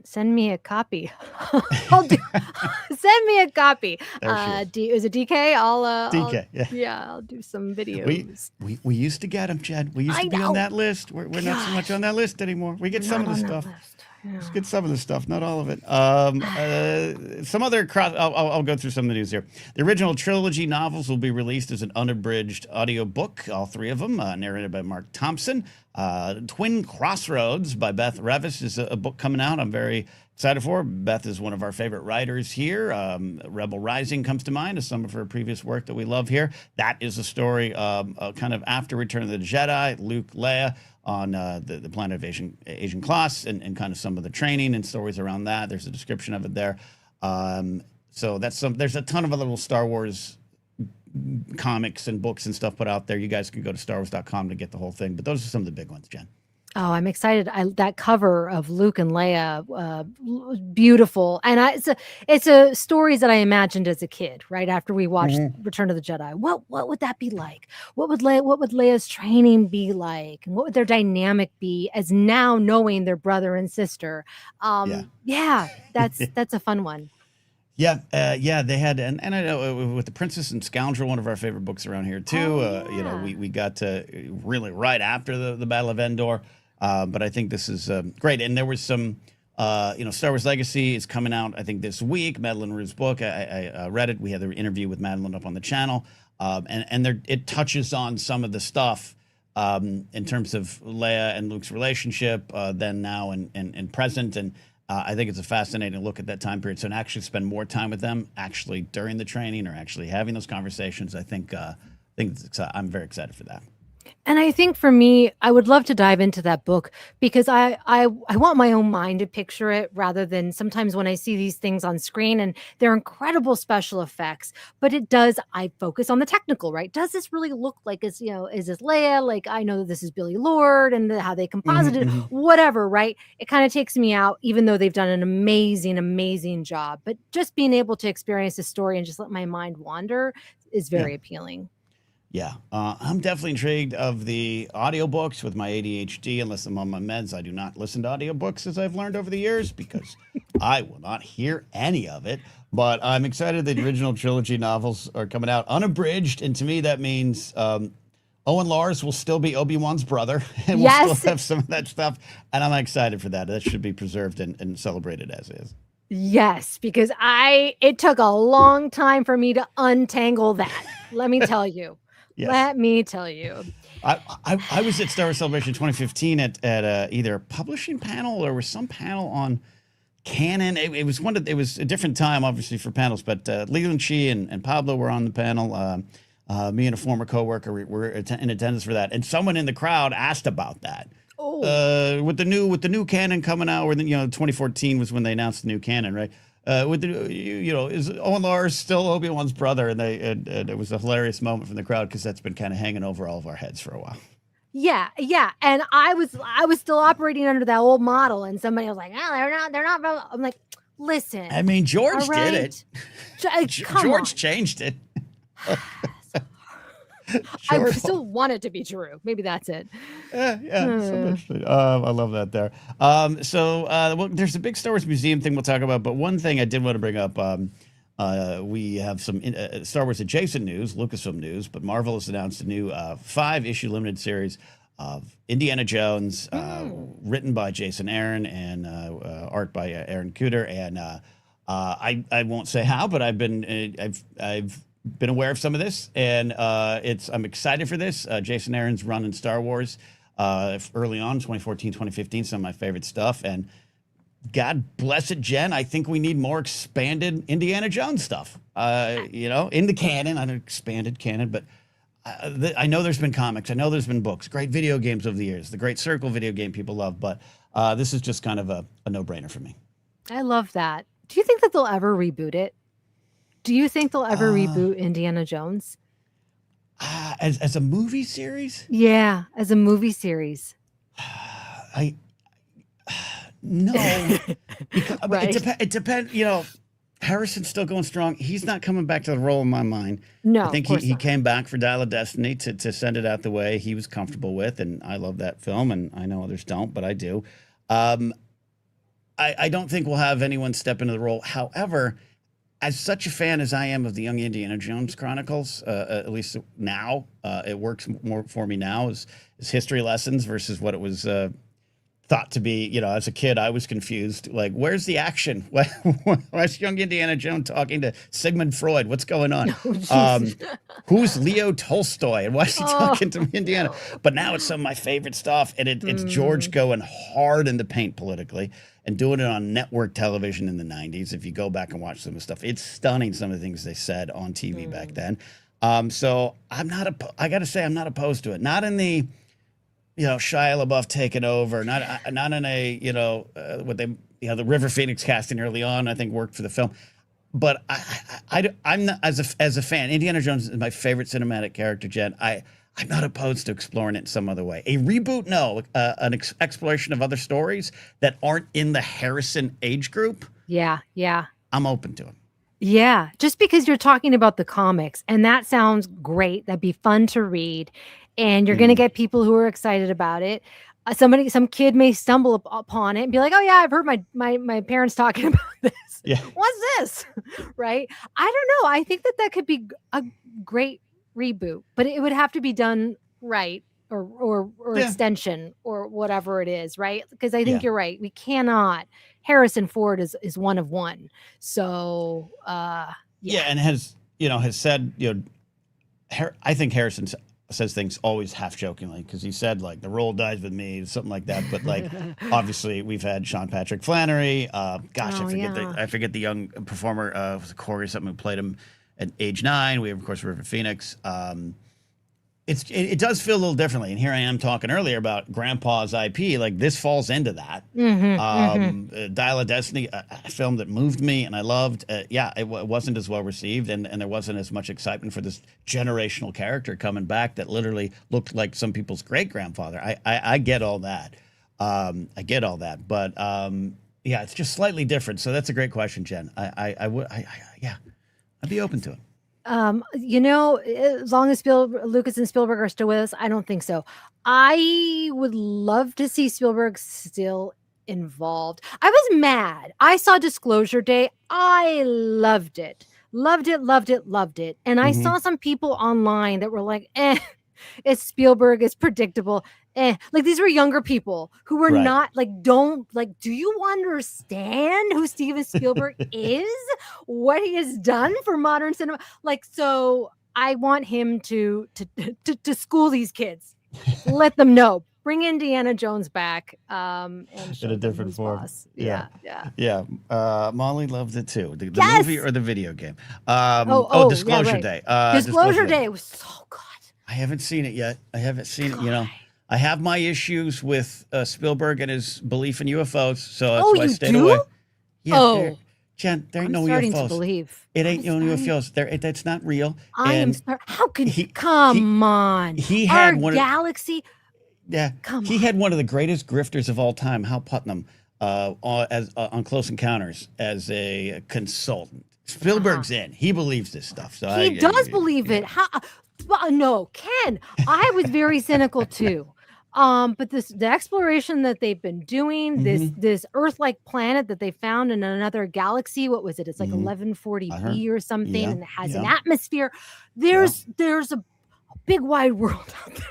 Send me a copy. Send me a copy. Is it DK? DK. I'll do some videos. We used to get them, Chad. We used to be on that list. We're not so much on that list anymore. We get some of the stuff. Yeah. Let's get some of the stuff, not all of it. Some other I'll go through some of the news here. The original trilogy novels will be released as an unabridged audiobook, all 3 of them, narrated by Mark Thompson. Twin Crossroads by Beth Revis is a book coming out. I'm very excited for. Beth is one of our favorite writers here. Rebel Rising comes to mind as some of her previous work that we love here. That is a story kind of after Return of the Jedi, Luke, Leia, on the planet of Asian Class and kind of some of the training and stories around that. There's a description of it there. So there's a ton of other little Star Wars comics and books and stuff put out there. You guys can go to StarWars.com to get the whole thing. But those are some of the big ones, Jen. Oh, I'm excited. That cover of Luke and Leia, beautiful. And it's a stories that I imagined as a kid, right after we watched Return of the Jedi. What would that be like? What would Leia's training be like? And what would their dynamic be as now knowing their brother and sister? Yeah, that's a fun one. Yeah, they had, and I know with The Princess and Scoundrel, one of our favorite books around here too. We got to really right after the Battle of Endor. But I think this is great. And there was some, Star Wars Legacy is coming out, I think, this week. Madeline Rue's book. I read it. We had the interview with Madeline up on the channel. And it touches on some of the stuff in terms of Leia and Luke's relationship, then, now, and present. And I think it's a fascinating look at that time period. So to actually spend more time with them, actually during the training or actually having those conversations, I think I'm very excited for that. And I think for me, I would love to dive into that book because I want my own mind to picture it rather than sometimes when I see these things on screen and they're incredible special effects, but I focus on the technical, right? Does this really look like is this Leia? Like I know that this is Billy Lord and how they Hmm, composited, hmm. whatever, right? It kind of takes me out, even though they've done an amazing, amazing job. But just being able to experience the story and just let my mind wander is Yeah. very appealing. Yeah, I'm definitely intrigued of the audiobooks with my ADHD. Unless I'm on my meds, I do not listen to audiobooks, as I've learned over the years, because I will not hear any of it. But I'm excited that the original trilogy novels are coming out unabridged, and to me that means Owen Lars will still be Obi-Wan's brother, and we'll still Yes, have some of that stuff. And I'm excited for that. That should be preserved and celebrated as is. yes, because it took a long time for me to untangle that. Let me tell you. Yes. Let me tell you. I was at Star Wars Celebration 2015 at either a publishing panel or was some panel on canon. It was it was a different time, obviously, for panels, but Leland Chi and Pablo were on the panel. Me and a former coworker were in attendance for that, and someone in the crowd asked about that. Oh, With the new canon coming out, or 2014 was when they announced the new canon, right? With the is Owen Lars still Obi-Wan's brother? And it was a hilarious moment from the crowd because that's been kind of hanging over all of our heads for a while. yeah, yeah. And I was still operating under that old model, and somebody was like, "Oh, they're not." I'm like, listen, I mean, all George did it. right, come George on. changed it. I George. still want it to be true. Maybe that's it. Yeah, yeah, so Uh, interesting. I love that there. Well, there's a big Star Wars museum thing we'll talk about, but one thing I did want to bring up. We have some Star Wars adjacent news, Lucasfilm news, but Marvel has announced a new 5-issue limited series of Indiana Jones, written by Jason Aaron and art by Aaron Cooter. And I won't say how, but I've been aware of some of this, and I'm excited for this. Jason Aaron's run in Star Wars early on, 2014, 2015, some of my favorite stuff. And God bless it, Jen. I think we need more expanded Indiana Jones stuff. In the canon, I don't expanded canon, but I know there's been comics. I know there's been books, great video games over the years, the Great Circle video game people love, but this is just kind of a no-brainer for me. I love that. Do you think that they'll ever reboot it? Do you think they'll ever Uh, reboot Indiana Jones? as a movie series, Yeah, as a movie series. I no, because but Right. it depends. Harrison's still going strong. He's not coming back to the role in my mind. I No, of think course he not. came back for Dial of Destiny to send it out the way he was comfortable with, and I love that film, and I know others don't, but I do. Um, I don't think we'll have anyone step into the role. However, as such a fan as I am of the Young Indiana Jones Chronicles, at least now, it works more for me now as history lessons versus what it was thought to be. As a kid, I was confused. Like, where's the action? Why's young Indiana Jones talking to Sigmund Freud? What's going on? Oh, jeez. Who's Leo Tolstoy and why is he Oh, talking to Indiana? no. But now it's some of my favorite stuff, and it's George Mm, going hard in the paint politically and doing it on network television in the 90s. If you go back and watch some of the stuff, it's stunning, some of the things they said on TV back mm. then. So I got to say, I'm not opposed to it. Not in the Shia LaBeouf taking over. Not in a what they the River Phoenix casting early on. I think worked for the film, but I'm not as a fan. Indiana Jones is my favorite cinematic character, Jen. I'm not opposed to exploring it in some other way. A reboot, no. An exploration of other stories that aren't in the Harrison age group. Yeah, yeah. I'm open to it. Yeah, just because you're talking about the comics, and that sounds great. That'd be fun to read, and you're gonna Mm. get people who are excited about it. Some kid may stumble upon it and be like, "Oh yeah, I've heard my parents talking about this. Yeah, What's this?" Right? I don't know. I think that could be a great reboot, but it would have to be done right, or yeah, extension or whatever it is, right? Because I think yeah, you're right. We cannot. Harrison Ford is one of one. So, yeah. yeah. And has said I think Harrison says things always half jokingly because he said like the role dies with me, something like that. But like obviously we've had Sean Patrick Flannery. Gosh, Oh, yeah. I forget the young performer, was it Corey or something who played him at age 9. We have of course River Phoenix. it does feel a little differently. And here I am talking earlier about Grandpa's IP. Like this falls into that. Dial of Destiny, a film that moved me and I loved. It wasn't as well received, and there wasn't as much excitement for this generational character coming back that literally looked like some people's great grandfather. I get all that. I get all that, but yeah, it's just slightly different. So that's a great question, Jen. Yeah, I'd be open to it. As long as Lucas and Spielberg are still with us, I don't think so. I would love to see Spielberg still involved. I was mad. I saw Disclosure Day. I loved it. Loved it, loved it, loved it. And I saw some people online that were like, it's Spielberg, it's predictable. Like these were younger people who were not like, do you understand who Steven Spielberg is? What he has done for modern cinema? Like, so I want him to school these kids. Let them know. Bring Indiana Jones back and show in a different form. Boss. Yeah. Molly loved it too. The Yes! movie or the video game? Disclosure Day. Disclosure Day was so good. I haven't seen it yet. I haven't seen it. You know, I have my issues with Spielberg and his belief in UFOs, so that's why I stayed away. Yeah, Jen, there ain't no starting UFOs. To believe. It ain't no UFOs. That's not real. I am. How can he? Come on. He had our galaxy. Yeah, he had one of the greatest grifters of all time, Hal Putnam, on Close Encounters as a consultant. Spielberg's in. He believes this stuff. So he does believe it. No, Ken. I was very cynical too. But the exploration that they've been doing, this Earth-like planet that they found in another galaxy, what was it? It's like 1140b or something, and it has an atmosphere. There's a big wide world out there.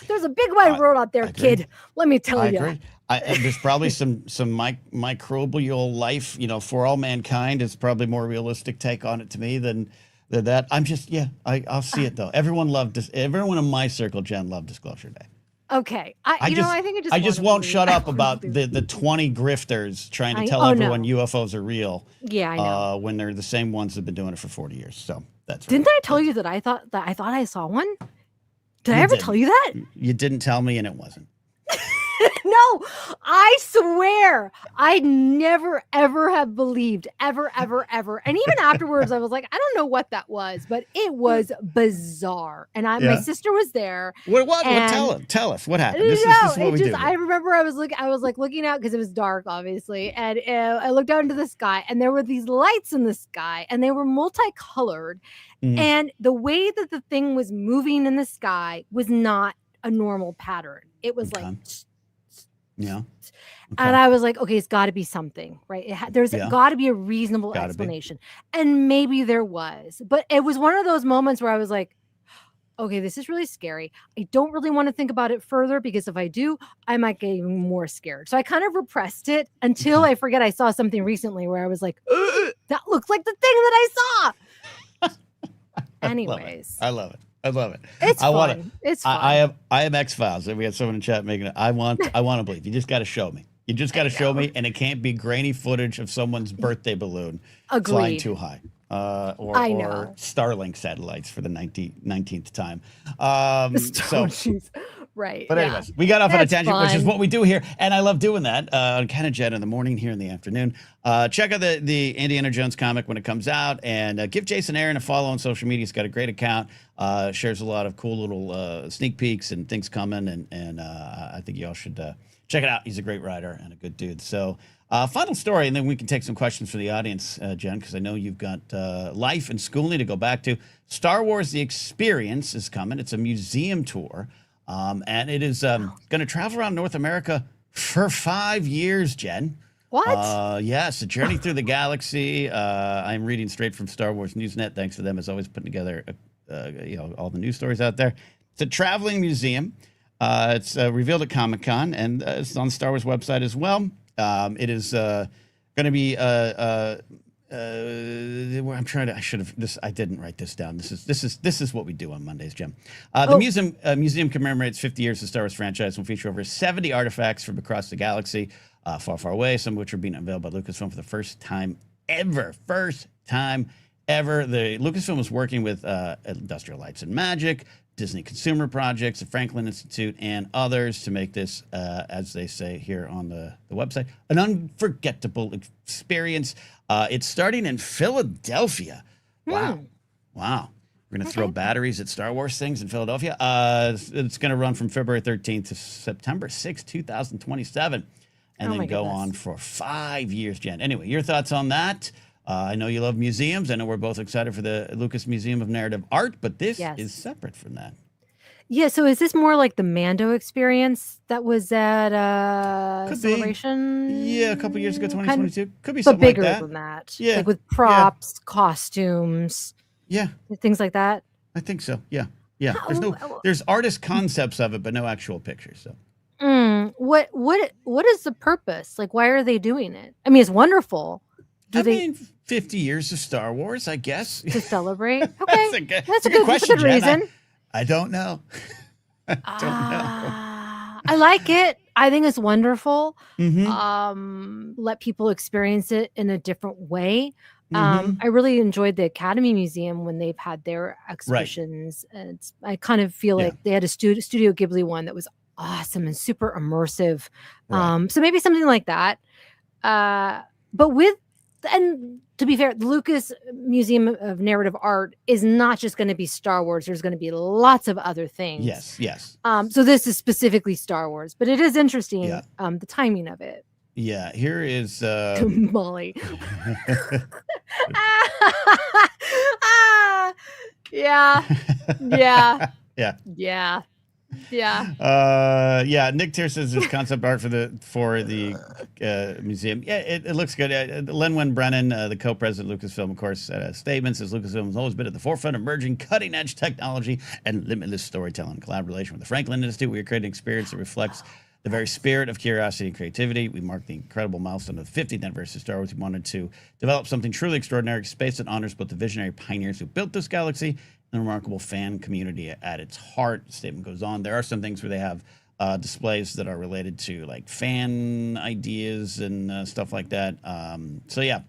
There's a big wide world out there, kid. Let me tell you. I agree. There's probably some microbial life, for all mankind. Is probably more realistic take on it to me than that. I'm just I'll see it though. Everyone loved this. Everyone in my circle, Jen, loved Disclosure Day. Okay, I think I just won't shut up about the 20 grifters trying to tell everyone UFOs are real. Yeah, I know. When they're the same ones that've been doing it for 40 years. So that's Didn't I tell you that I thought I saw one? Did I ever tell you that? You didn't tell me, and it wasn't. No, I swear I never, ever have believed, ever. And even afterwards, I was like, I don't know what that was, but it was bizarre. And my sister was there. What? Tell us what happened. This is what we do. I remember I was looking out because it was dark, obviously. And I looked out into the sky, and there were these lights in the sky, and they were multicolored. And the way that the thing was moving in the sky was not a normal pattern. It was like... Yeah. Okay. And I was like, okay, it's got to be something, right? There's got to be a reasonable explanation. And maybe there was. But it was one of those moments where I was like, okay, this is really scary. I don't really want to think about it further because if I do, I might get even more scared. So I kind of repressed it until I forget I saw something recently where I was like, that looks like the thing that I saw. Anyways. I love it. It's fun. It's fun. I am X-Files. We had someone in chat making it. I want to believe. You just got to show me. You just got to show me, and it can't be grainy footage of someone's birthday balloon flying too high, or Starlink satellites for the 19th time. Right. But anyways, we got off on a tangent, which is what we do here, and I love doing that on Ken and Jenn in the morning, here in the afternoon. Check out the Indiana Jones comic when it comes out, and give Jason Aaron a follow on social media. He's got a great account, shares a lot of cool little sneak peeks and things coming, and I think y'all should check it out. He's a great writer and a good dude. So final story, and then we can take some questions from the audience, Jen, because I know you've got life and schooling to go back to. Star Wars The Experience is coming. It's a museum tour. And it is going to travel around North America for 5 years, Jen. What? Yes, a journey through the galaxy. I'm reading straight from Star Wars Newsnet. Thanks to them, as always, putting together all the news stories out there. It's a traveling museum. It's revealed at Comic-Con, and it's on the Star Wars website as well. It is going to be I'm trying to. I should have this. I didn't write this down. This is what we do on Mondays, Jim. The museum commemorates 50 years of the Star Wars franchise. Will feature over 70 artifacts from across the galaxy, far, far away. Some of which are being unveiled by Lucasfilm for the first time ever. The Lucasfilm was working with Industrial Lights and Magic, Disney Consumer Projects, the Franklin Institute, and others to make this, as they say here on the website, an unforgettable experience. It's starting in Philadelphia. Wow. Wow. We're going to throw batteries at Star Wars things in Philadelphia. It's going to run from February 13th to September 6th, 2027, and then go on for 5 years, Jen. Anyway, your thoughts on that? I know you love museums. I know we're both excited for the Lucas Museum of Narrative Art, but this is separate from that. Yeah, so is this more like the Mando experience that was at Celebration? Yeah, a couple years ago, 2022. Could be something bigger like that. than that. Yeah. Like with props, costumes. Yeah. Things like that. I think so. Yeah. Yeah. There's artist concepts of it, but no actual pictures. So what is the purpose? Like, why are they doing it? I mean, it's wonderful. I mean, 50 years of Star Wars, I guess. To celebrate? Okay. That's a good question, that's a good reason. I don't know. I don't know. I like it. I think it's wonderful. Mm-hmm. Let people experience it in a different way. I really enjoyed the Academy Museum when they've had their exhibitions. Right. I kind of feel like they had a Studio Ghibli one that was awesome and super immersive. Right. So maybe something like that. And to be fair, the Lucas Museum of Narrative Art is not just going to be Star Wars. There's going to be lots of other things. Yes. So this is specifically Star Wars, but it is interesting, the timing of it. Yeah, here is Molly. Yeah. Nick Tier says there's concept art for the museum. Yeah, it looks good. Len Brennan, the co-president of Lucasfilm, of course, statement says Lucasfilm has always been at the forefront of merging cutting-edge technology and limitless storytelling. In collaboration with the Franklin Institute, we are creating an experience that reflects the very spirit of curiosity and creativity. We marked the incredible milestone of the 50th anniversary of Star Wars. We wanted to develop something truly extraordinary, space that honors both the visionary pioneers who built this galaxy and the remarkable fan community at its heart. The statement goes on. There are some things where they have displays that are related to like fan ideas and stuff like that. There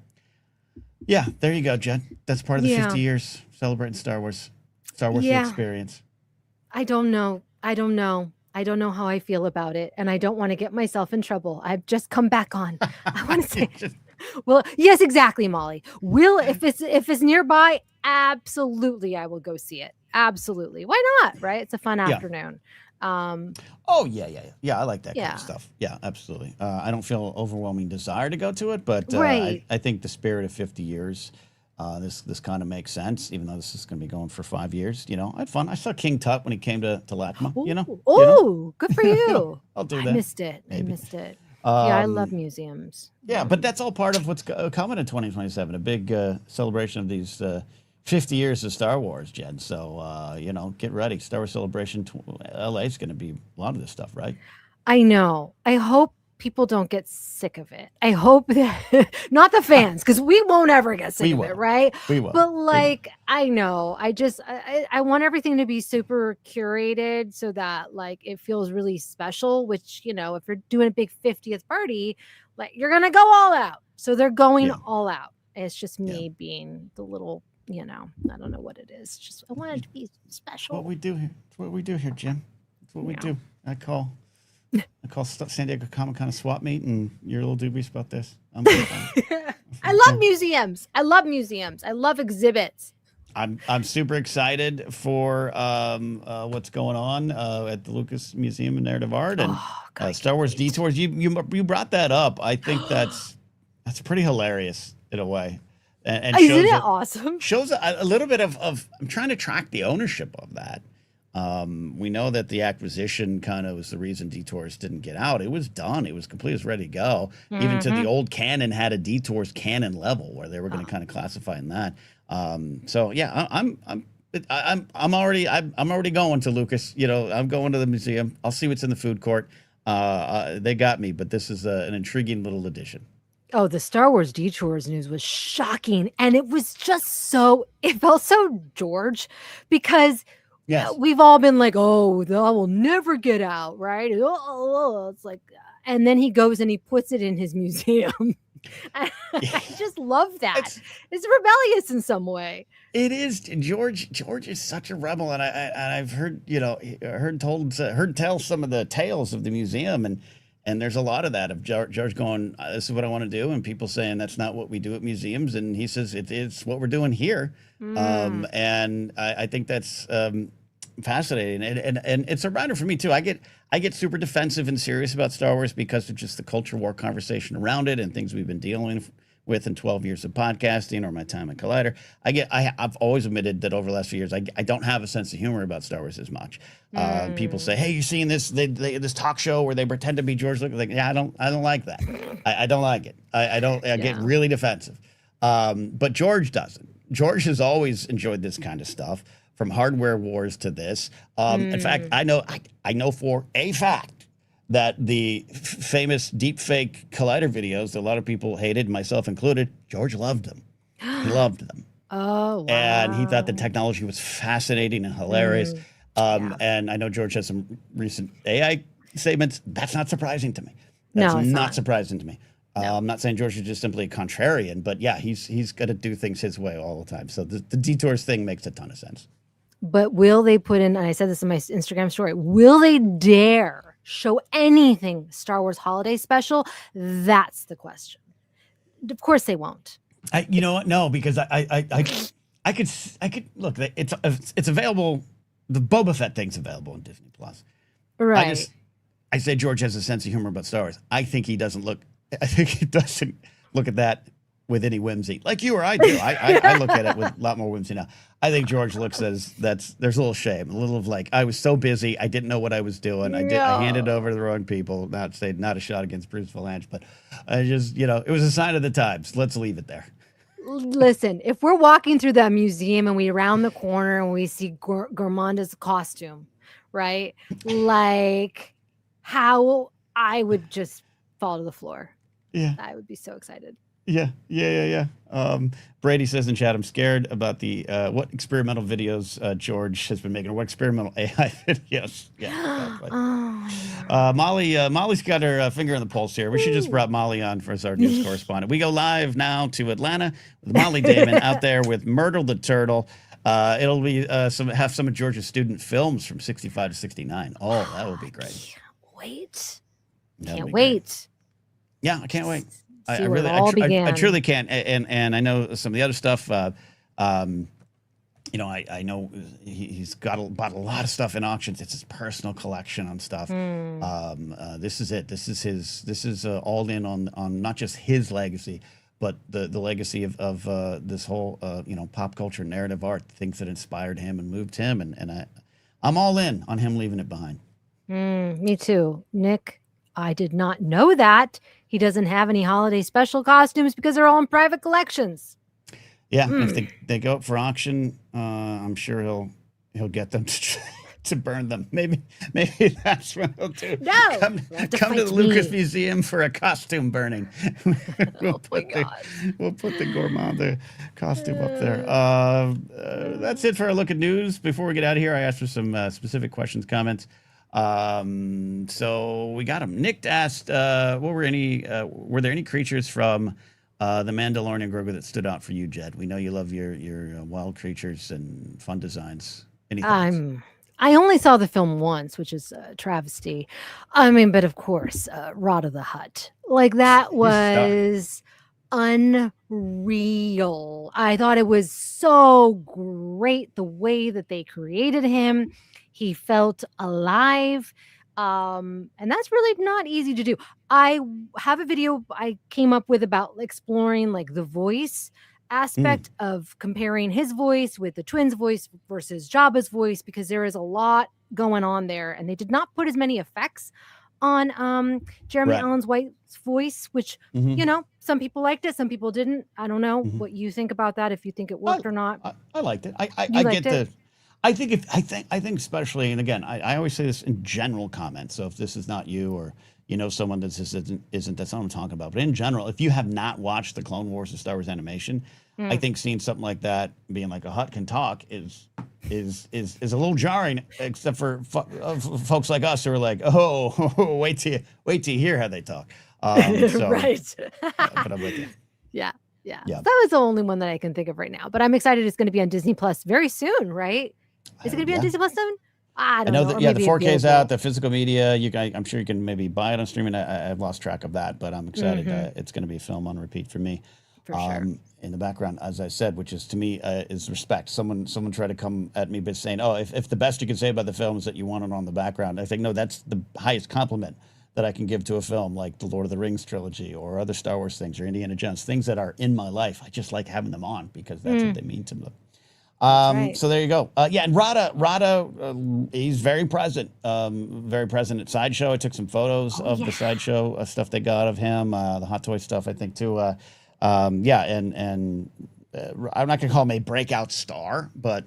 you go, Jen. That's part of the 50 years celebrating Star Wars the experience. I don't know how I feel about it, and I don't want to get myself in trouble. I've just come back on. I want to say, well, yes, exactly, Molly. If it's nearby, absolutely, I will go see it. Absolutely, why not? Right? It's a fun afternoon. I like that kind of stuff. Yeah, absolutely. I don't feel overwhelming desire to go to it, but I think the spirit of 50 years. This kind of makes sense, even though this is going to be going for 5 years. You know, I had fun. I saw King Tut when he came to LACMA. Good for you. I'll do that. I missed it. I love museums. Yeah, but that's all part of what's coming in 2027. A big celebration of these 50 years of Star Wars, Jen. So get ready. Star Wars Celebration LA is going to be a lot of this stuff, right? I know. I hope people don't get sick of it. I hope that not the fans, because we won't ever get sick of it, right? We will. But I know, I want everything to be super curated so that like it feels really special, which, if you're doing a big 50th party, like you're going to go all out. So they're going all out. It's just me being the little, I don't know what it is. Just, I want it to be special. What we do here. It's what we do here, Jim. It's what we do. I call San Diego Comic-Con a swap meet, and you're a little dubious about this. I love museums. I love exhibits. I'm super excited for what's going on at the Lucas Museum of Narrative Art and Star Wars Detours. You brought that up. I think that's pretty hilarious in a way. And isn't it awesome? Shows a little bit of I'm trying to track the ownership of that. We know that the acquisition kind of was the reason Detours didn't get out. It was done. It was complete. It was ready to go. Mm-hmm. Even to the old canon had a Detours canon level where they were going to kind of classify in that. I'm already going to Lucas. I'm going to the museum. I'll see what's in the food court. They got me, but this is an intriguing little addition. Oh, the Star Wars Detours news was shocking. And it was just it felt so George, because we've all been like, oh, that will never get out, right? It's like, and then he goes and he puts it in his museum. I just love that. It's It's rebellious in some way. It is. George is such a rebel, and I've heard heard tell some of the tales of the museum, and there's a lot of that of George going, "This is what I want to do," and people saying that's not what we do at museums, and he says it's what we're doing here, Mm. and I think that's fascinating, and it's a reminder for me too. I get super defensive and serious about Star Wars because of just the culture war conversation around it and things we've been dealing with in 12 years of podcasting or my time at Collider. I've always admitted that over the last few years, I don't have a sense of humor about Star Wars as much. People say, "Hey, you seen this this talk show where they pretend to be George Lucas?" Like, yeah, I don't like that. I don't like it. I don't. I get Yeah. really defensive. But George doesn't. George has always enjoyed this kind of stuff, from hardware wars to this. In fact, I know for a fact that the famous deep fake Collider videos that a lot of people hated, myself included, George loved them. He loved them. Oh, And he thought the wow. technology was fascinating and hilarious. Yeah. And I know George has some recent AI statements. That's not surprising to me. That's No, it's not not. surprising to me. No. I'm not saying George is just simply a contrarian, but yeah, he's got to do things his way all the time. So the detours thing makes a ton of sense. But will they put in, and I said this in my Instagram story, will they dare show anything Star Wars holiday special? That's the question. Of course they won't. You know what? No, because I could look. It's available. The Boba Fett thing's available on Disney Plus. Right. I say George has a sense of humor about Star Wars. I think he doesn't look. I think he doesn't look at that with any whimsy, like you or I do. I look at it with a lot more whimsy now. I think George looks as there's a little shame, a little of like, I was so busy, I didn't know what I was doing. I handed over to the wrong people. Not a shot against Bruce Valanche, but I just it was a sign of the times. Let's leave it there. Listen, if we're walking through that museum and we round the corner and we see Gormanda's costume, right? Like, how I would just fall to the floor. Yeah. I would be so excited. Yeah. Brady says in chat, I'm scared about the what experimental videos George has been making, or what experimental AI videos. Yeah, exactly. Oh, Molly's got her finger on the pulse here. We should just brought Molly on for our news correspondent. We go live now to Atlanta with Molly Damon out there with Myrtle the Turtle. It'll be some of George's student films from 65 to 69. Oh, that would be great. can't wait. That'll Can't be great. wait. Yeah, I can't wait. I See where really, it all I began. truly can. And I know some of the other stuff. I know he's bought a lot of stuff in auctions. It's his personal collection on stuff. This is it. This is all in on not just his legacy, but the legacy of this whole pop culture narrative art, things that inspired him and moved him. And I'm all in on him leaving it behind. Me too. Nick, I did not know that he doesn't have any holiday special costumes because they're all in private collections. Yeah, if they go up for auction, I'm sure he'll get them to burn them. Maybe that's what he'll do. No, come you have to fight the Lucas me. Museum for a costume burning. Oh my God. We'll put the Gourmand costume up there. That's it for our look at news. Before we get out of here, I asked for some specific questions, comments. So we got them. Nick asked, were there any creatures from the Mandalorian Grogu that stood out for you, Jed? We know you love your wild creatures and fun designs. Any thoughts? I only saw the film once, which is a travesty. I mean, but of course, Rod of the Hutt. Like, that was unreal. I thought it was so great the way that they created him. He felt alive. And that's really not easy to do. I have a video I came up with about exploring like the voice aspect of comparing his voice with the twins' voice versus Jabba's voice, because there is a lot going on there, and they did not put as many effects on Jeremy Allen White's voice, which some people liked it, some people didn't. I don't know what you think about that, if you think it worked or not. I liked it. I liked get it? I think especially, and again, I always say this in general comments. So if this is not you, or someone that just isn't, that's not what I'm talking about. But in general, if you have not watched the Clone Wars or Star Wars animation, I think seeing something like that, being like a Hutt can talk, is a little jarring, except for folks like us who are like, oh, wait till you hear how they talk. Right. But I'm with you. Yeah. Yeah. Yeah. That was the only one that I can think of right now. But I'm excited it's going to be on Disney Plus very soon, right? Is it going to be on Yeah. Disney Plus soon? I I don't know know. that, Or yeah, the maybe 4K is available. out, the physical media, I'm sure you can maybe buy it on streaming. I've lost track of that, but I'm excited. It's going to be a film on repeat for me. For sure. In the background, as I said, which is to me is respect. Someone tried to come at me by saying, "Oh, if the best you can say about the film is that you want it on the background," I think no, that's the highest compliment that I can give to a film like the Lord of the Rings trilogy or other Star Wars things or Indiana Jones, things that are in my life. I just like having them on because that's what they mean to me. That's right. So there you go. Yeah, and Rada, he's very present at Sideshow. I took some photos of the Sideshow stuff they got of him, the Hot Toy stuff, I think too. Yeah, and I'm not gonna call him a breakout star, but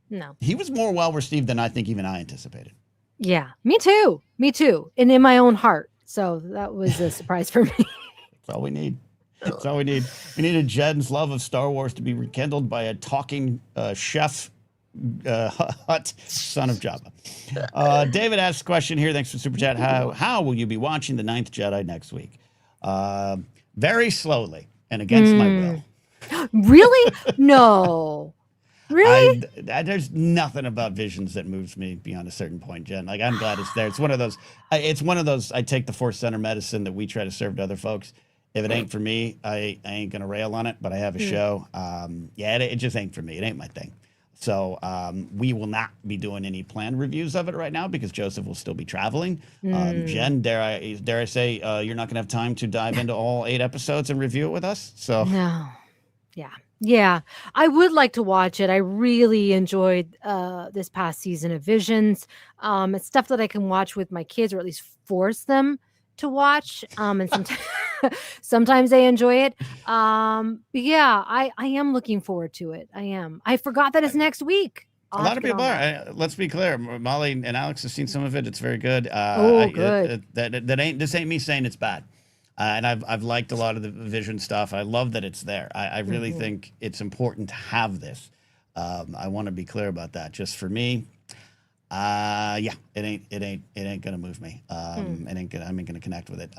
No. he was more well received than I think even I anticipated. Yeah. Me too. Me too. And in my own heart. So that was a surprise for me. That's all we need. That's all we need. We needed Jen's love of Star Wars to be rekindled by a talking chef hut son of Jabba. David asks a question here. Thanks for Super Chat. How will you be watching The Ninth Jedi next week? Very slowly and against my will. Really? No. Really? There's nothing about Visions that moves me beyond a certain point, Jen. Like, I'm glad it's there. It's one of those. I take the ForceCenter medicine that we try to serve to other folks. If it ain't for me, I ain't gonna rail on it. But I have a show. Yeah, it just ain't for me. It ain't my thing. So we will not be doing any planned reviews of it right now because Joseph will still be traveling. Jen, dare I say, you're not gonna have time to dive into all 8 episodes and review it with us. So No. Yeah. Yeah. I would like to watch it. I really enjoyed this past season of Visions. It's stuff that I can watch with my kids or at least force them to watch. And sometimes sometimes they enjoy it. But yeah, I am looking forward to it. I am. I forgot that it's next week. a lot of people are. Let's be clear. Molly and Alex have seen some of it. It's very good. Good. This ain't me saying it's bad. And I've liked a lot of the Vision stuff. I love that it's there. I really think it's important to have this. I want to be clear about that. Just for me, yeah, it ain't gonna move me. I ain't gonna connect with it.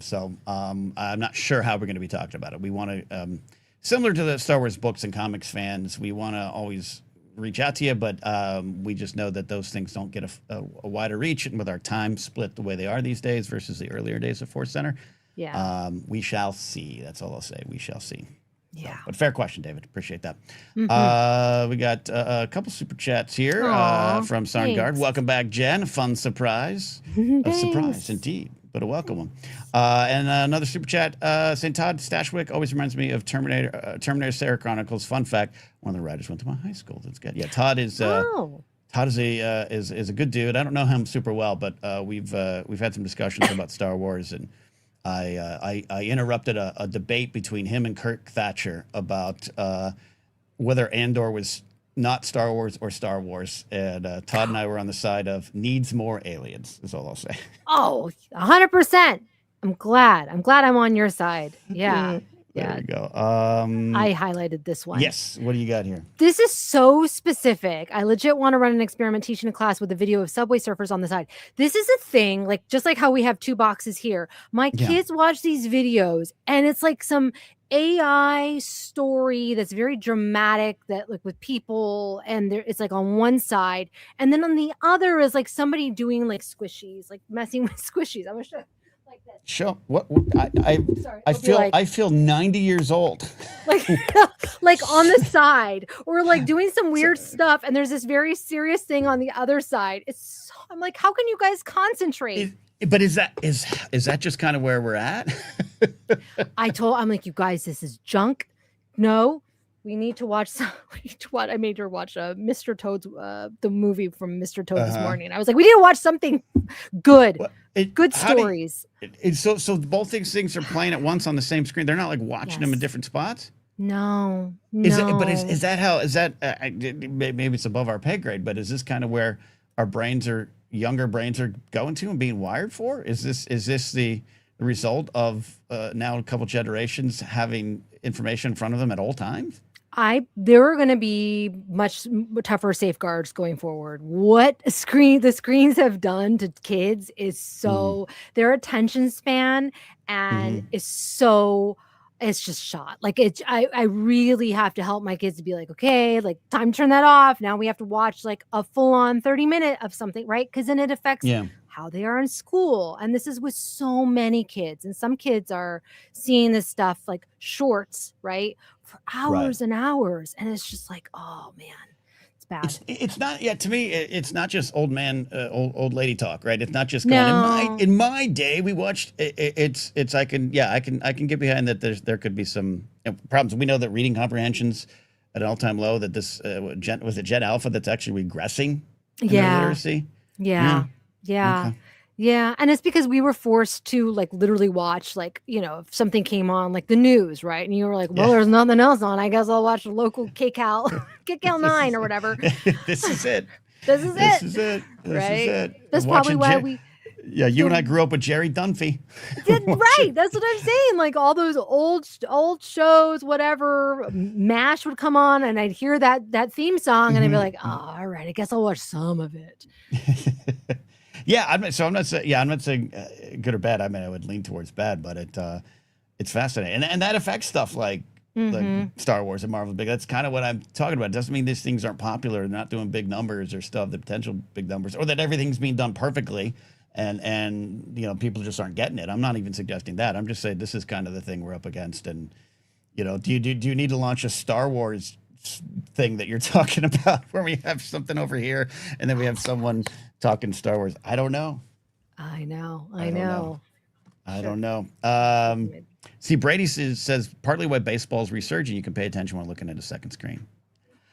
So I'm not sure how we're gonna be talking about it. We want to, similar to the Star Wars books and comics fans, we want to always reach out to you, but we just know that those things don't get a wider reach, and with our time split the way they are these days versus the earlier days of ForceCenter. Yeah. We shall see. That's all I'll say. We shall see. Yeah. But fair question, David. Appreciate that. We got a couple super chats here from Sarngard. Thanks. Welcome back, Jen. A fun surprise. A surprise, indeed, but a welcome one. And another super chat. St. Todd Stashwick always reminds me of Terminator Sarah Chronicles. Fun fact: one of the writers went to my high school. That's good. Yeah, Todd is. Todd is a good dude. I don't know him super well, but we've had some discussions about Star Wars, and I interrupted a debate between him and Kirk Thatcher about whether Andor was not Star Wars or Star Wars, and Todd and I were on the side of needs more aliens. Is all I'll say. Oh, 100%. I'm glad I'm on your side. Yeah. There you go. I highlighted this one. Yes. What do you got here? This is so specific. I legit want to run an experiment teaching a class with a video of Subway Surfers on the side. This is a thing, like just like how we have 2 boxes here. My kids watch these videos and it's like some AI story that's very dramatic, that like with people, and it's like on one side, and then on the other is like somebody doing like squishies, like messing with squishies. I'm gonna show you. Like this. Sure. What I feel 90 years old. Like like on the side, or like doing some weird stuff, and there's this very serious thing on the other side. I'm like, how can you guys concentrate? But is that just kind of where we're at? I'm like, you guys, this is junk. No, we need to watch I made her watch Mr. Toad's the movie from Mr. Toad this morning. I was like, we need to watch something good. Good stories. So both these things are playing at once on the same screen. They're not like watching them in different spots. No. Is that how? Maybe it's above our pay grade, but is this kind of where our younger brains are going to and being wired for? Is this the result of now a couple generations having information in front of them at all times? There are going to be much tougher safeguards going forward. What the screens have done to kids is Mm, so their attention span and hmm is so it's just shot. Like I really have to help my kids to be like, okay, like time to turn that off. Now we have to watch like a full on 30-minute of something, right? Because then it affects Yeah. how they are in school. And this is with so many kids. And some kids are seeing this stuff like shorts, right? For Right. hours and hours, and it's just like, oh man, it's bad. It's not, yeah, to me it's not just old man old lady talk, right? It's not just going No. in my day we watched it's I can get behind that there could be some problems. We know that reading comprehensions at an all-time low, that this was it Gen Alpha that's actually regressing in their Yeah. literacy. Yeah. Yeah. Yeah. Okay. Yeah, and it's because we were forced to, like, literally watch, like, if something came on, like, the news, right? And you were like, "Well, Yeah. there's nothing else on. I guess I'll watch the local KCAL KCAL This 9 is or whatever." this is it. This is This it, is it. This is right? it. That's probably Watching why we yeah, you and I the grew up with Jerry Dunphy. Did right, Watching. that's what I'm saying, like, all those old shows, whatever, MASH would come on, and I'd hear that theme song, and I'd be like, "Oh, alright, I guess I'll watch some of it." Yeah, I'm not saying, I'm not saying good or bad. I mean, I would lean towards bad, but it's fascinating, and that affects stuff like Mhm. Star Wars and Marvel. Big. That's kind of what I'm talking about. It doesn't mean these things aren't popular, they're not doing big numbers, or still have the potential big numbers, or that everything's being done perfectly, and people just aren't getting it. I'm not even suggesting that. I'm just saying this is kind of the thing we're up against, and do you need to launch a Star Wars thing that you're talking about, where we have something over here and then we have someone talking Star Wars? I don't know. I know, I I don't know. know. I Sure. don't know. Mid See, Brady says partly why baseball's resurging. You can pay attention when looking at a second screen.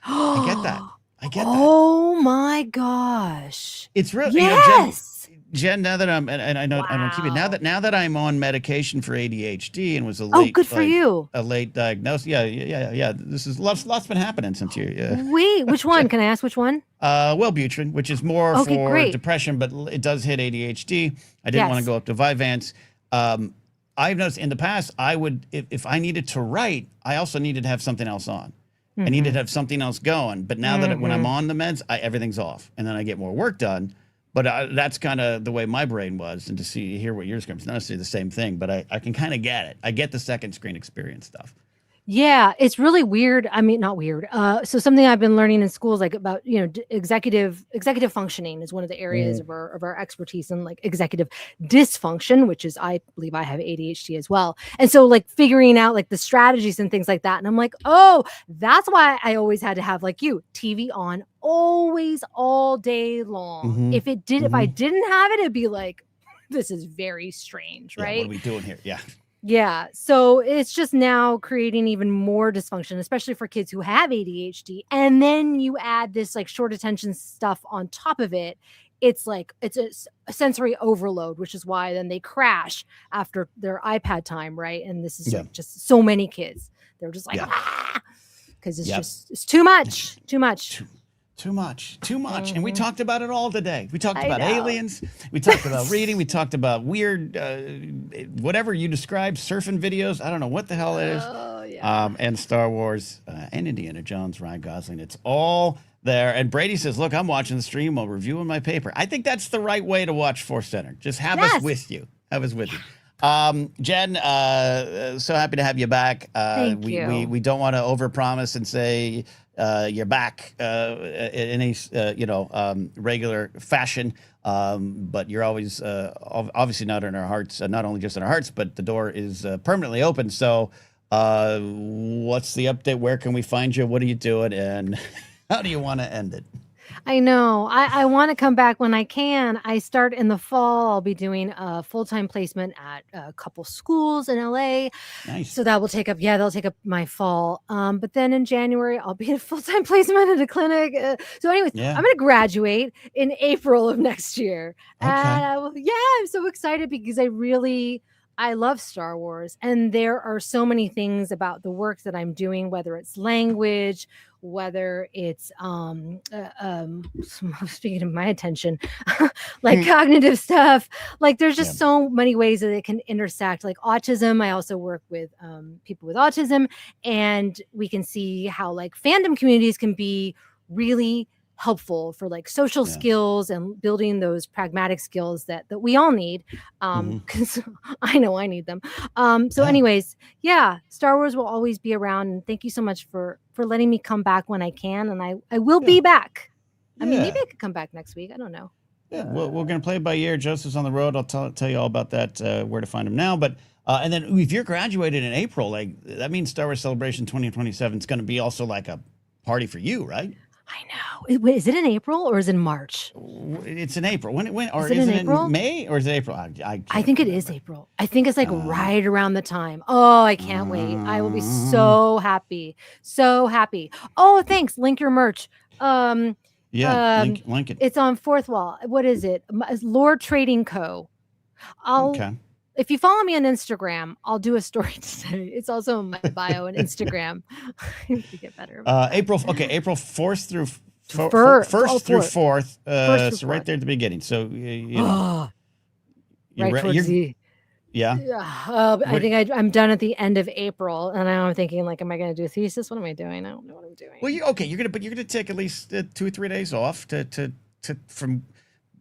I get that. I get that. Oh my gosh. It's real. Yes! Jen. Now that and I don't keep it. Wow. Now that I'm on medication for ADHD and was Oh, good for you. a late diagnosis. Yeah. This is lots been happening since you. Wait, which one? Can I ask which one? Wellbutrin, which is more Okay, for great. depression, but it does hit ADHD. I didn't want to Yes. go up to Vyvanse. Um, I've noticed in the past, I would, if I needed to write, I also needed to have something else on. I needed Mhm. to have something else going. But now that when I'm Mhm. on the meds, everything's off, and then I get more work done. But that's kind of the way my brain was, and to hear what yours comes, not necessarily the same thing, but I can kind of get it. I get the second screen experience stuff. Yeah, it's really weird. I mean, not weird. So something I've been learning in schools, like about executive functioning, is one of the areas Mm. of our expertise, and like executive dysfunction, which is I believe I have ADHD as well. And so like figuring out like the strategies and things like that. And I'm like, oh, that's why I always had to have like TV on always all day long. Mm-hmm. If I Mm-hmm. didn't have it, it'd be like, this is very strange, Yeah. What are right? we doing here? Yeah. Yeah, so it's just now creating even more dysfunction, especially for kids who have ADHD. And then you add this like short attention stuff on top of it. It's like a sensory overload, which is why then they crash after their iPad time, right? And this is Yeah. like just so many kids. They're just like, Yeah. because Yep. it's too much, too much. Too much, too much. And we Mhm. talked about it all today. We talked I about know. aliens. We talked about reading. We talked about weird, whatever you described, surfing videos. I don't know what the hell it is. Oh yeah. And Star Wars and Indiana Jones, Ryan Gosling. It's all there. And Brady says, look, I'm watching the stream while reviewing my paper. I think that's the right way to watch ForceCenter. Just have us Yes. with you. Have us with you. Jen, so happy to have you back. Thank you. We don't want to overpromise and say you're back in any regular fashion, but you're always obviously not in our hearts, not only just in our hearts, but the door is permanently open. So, what's the update? Where can we find you? What are you doing? And how do you want to end it? I know. I want to come back when I can. I start in the fall. I'll be doing a full-time placement at a couple schools in LA. Nice. So that will take up, yeah, they'll take up my fall. But then in January, I'll be in a full-time placement at a clinic. So anyways, Yeah. I'm going to graduate in April of next year. Okay. And yeah, I'm so excited because I love Star Wars. And there are so many things about the work that I'm doing, whether it's language whether it's speaking of my attention, like cognitive stuff. Like there's Yeah. just so many ways that it can intersect. Like autism, I also work with people with autism, and we can see how like fandom communities can be really helpful for like social Yeah. skills and building those pragmatic skills that we all need, because I know I need them. So Yeah. anyways, yeah, Star Wars will always be around, and thank you so much for letting me come back when I can, and I will be back. I mean, maybe Yeah. I could come back next week. I don't know. Yeah, well, we're going to play it by ear. Joseph's on the road. I'll tell you all about that, where to find him now. But and then if you're graduated in April, like that means Star Wars Celebration 2027 is going to be also like a party for you, right? I know. Wait, is it in April or is it in March? It's in April. When or Is it in isn't it April? in May or is it April? I I can't think it is remember. April. I think it's like right around the time. Oh, I can't wait. I will be so happy. So happy. Oh, thanks. Link your merch. Yeah, link it. It's on Fourth Wall. What is it? Lord Trading Co. Okay. If you follow me on Instagram, I'll do a story today. It's also in my bio on Instagram. to get better. April 4th through First through 4th. First through So right fourth. there at the beginning. So you know, right towards the. Yeah. I think I'm done at the end of April, and now I'm thinking like, am I going to do a thesis? What am I doing? I don't know what I'm doing. Well, you're gonna take at least 2 or 3 days off to from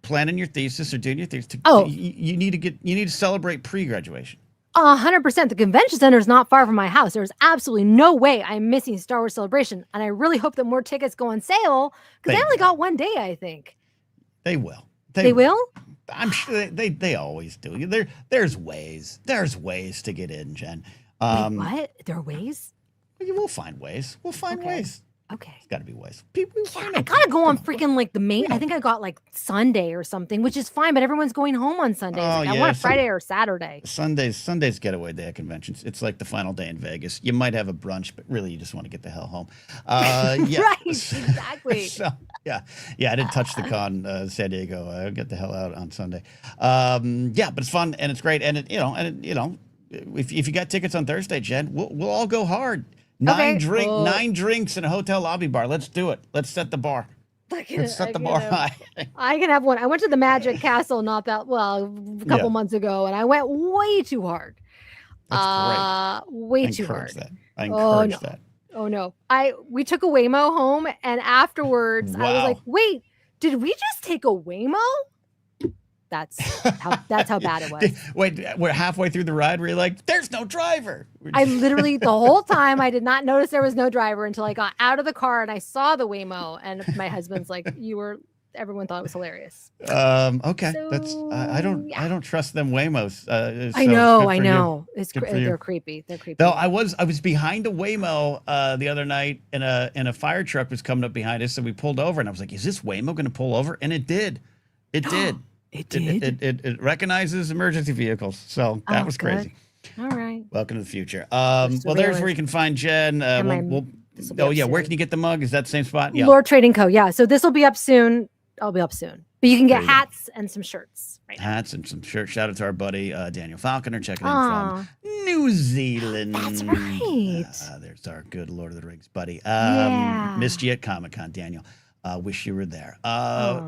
planning your thesis or doing your thesis. You need to celebrate pre-graduation. 100%. The convention center is not far from my house. There's absolutely no way I'm missing Star Wars Celebration, and I really hope that more tickets go on sale because they only got one day. I think they will. They will. I'm sure they always do. There's ways. There's ways to get in, Jen. Wait, what? There are ways? We'll find ways. We'll find ways. Okay. There's got to be ways. People, I gotta go on freaking like the main. I think I got like Sunday or something, which is fine. But everyone's going home on Sundays. Like, I want a Friday or Saturday. Sunday's getaway day at conventions. It's like the final day in Vegas. You might have a brunch, but really you just want to get the hell home. Yeah. Right. Exactly. So, yeah. I didn't touch the con San Diego. I'll get the hell out on Sunday. Yeah, but it's fun and it's great. And if you got tickets on Thursday, Jen, we'll all go hard. 9 drinks in a hotel lobby bar. Let's do it. Let's set the bar. Let's set the bar high. I can have one. I went to the Magic Castle a couple months ago, and I went way too hard. That's great. Way too hard. I encourage that. Oh no. We took a Waymo home, and afterwards I was like, wait, did we just take a Waymo? That's how bad it was. Wait, we're halfway through the ride where you're like, there's no driver. I literally, the whole time, I did not notice there was no driver until I got out of the car and I saw the Waymo. And my husband's like, everyone thought it was hilarious. Okay. So, I don't trust them Waymos. I know. They're creepy. No, I was behind a Waymo the other night and a fire truck was coming up behind us. So we pulled over and I was like, is this Waymo going to pull over? And it did. It did. It did. It recognizes emergency vehicles, so that was crazy. All right. Welcome to the future. Well, there's where you can find Jen. Where can you get the mug? Is that the same spot? Yeah. Lord Trading Co. Yeah. So this will be up soon. I'll be up soon, but you can get hats and some shirts. Right now. Hats and some shirts. Shout out to our buddy Daniel Falconer checking in from New Zealand. That's right. There's our good Lord of the Rings buddy. Yeah. Missed you at Comic-Con, Daniel. Wish you were there.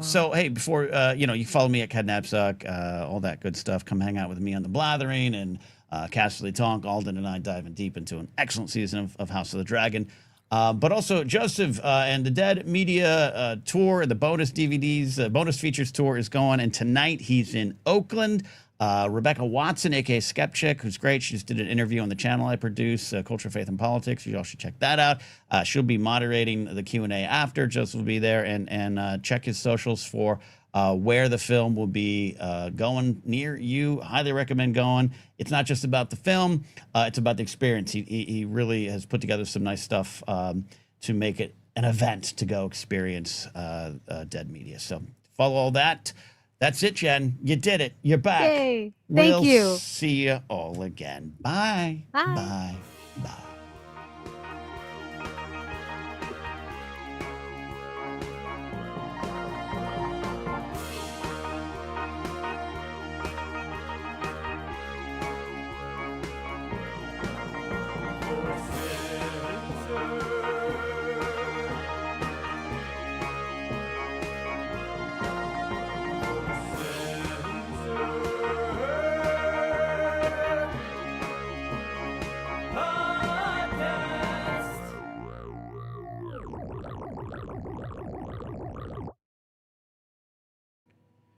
So, hey, before, you follow me at Napzok, all that good stuff. Come hang out with me on the Blathering and Casterly Tonk. Alden and I diving deep into an excellent season of House of the Dragon. But also Joseph and the Dead Media tour, the bonus DVDs, bonus features tour is going. And tonight he's in Oakland. Rebecca Watson, a.k.a. Skepchick, who's great. She just did an interview on the channel I produce, Culture, Faith, and Politics. You all should check that out. She'll be moderating the Q&A after. Joseph will be there. And check his socials for where the film will be going near you. Highly recommend going. It's not just about the film. It's about the experience. He really has put together some nice stuff to make it an event to go experience Dead Media. So follow all that. That's it, Jen. You did it. You're back. Yay. Thank you. See you all again. Bye. Bye. Bye. Bye.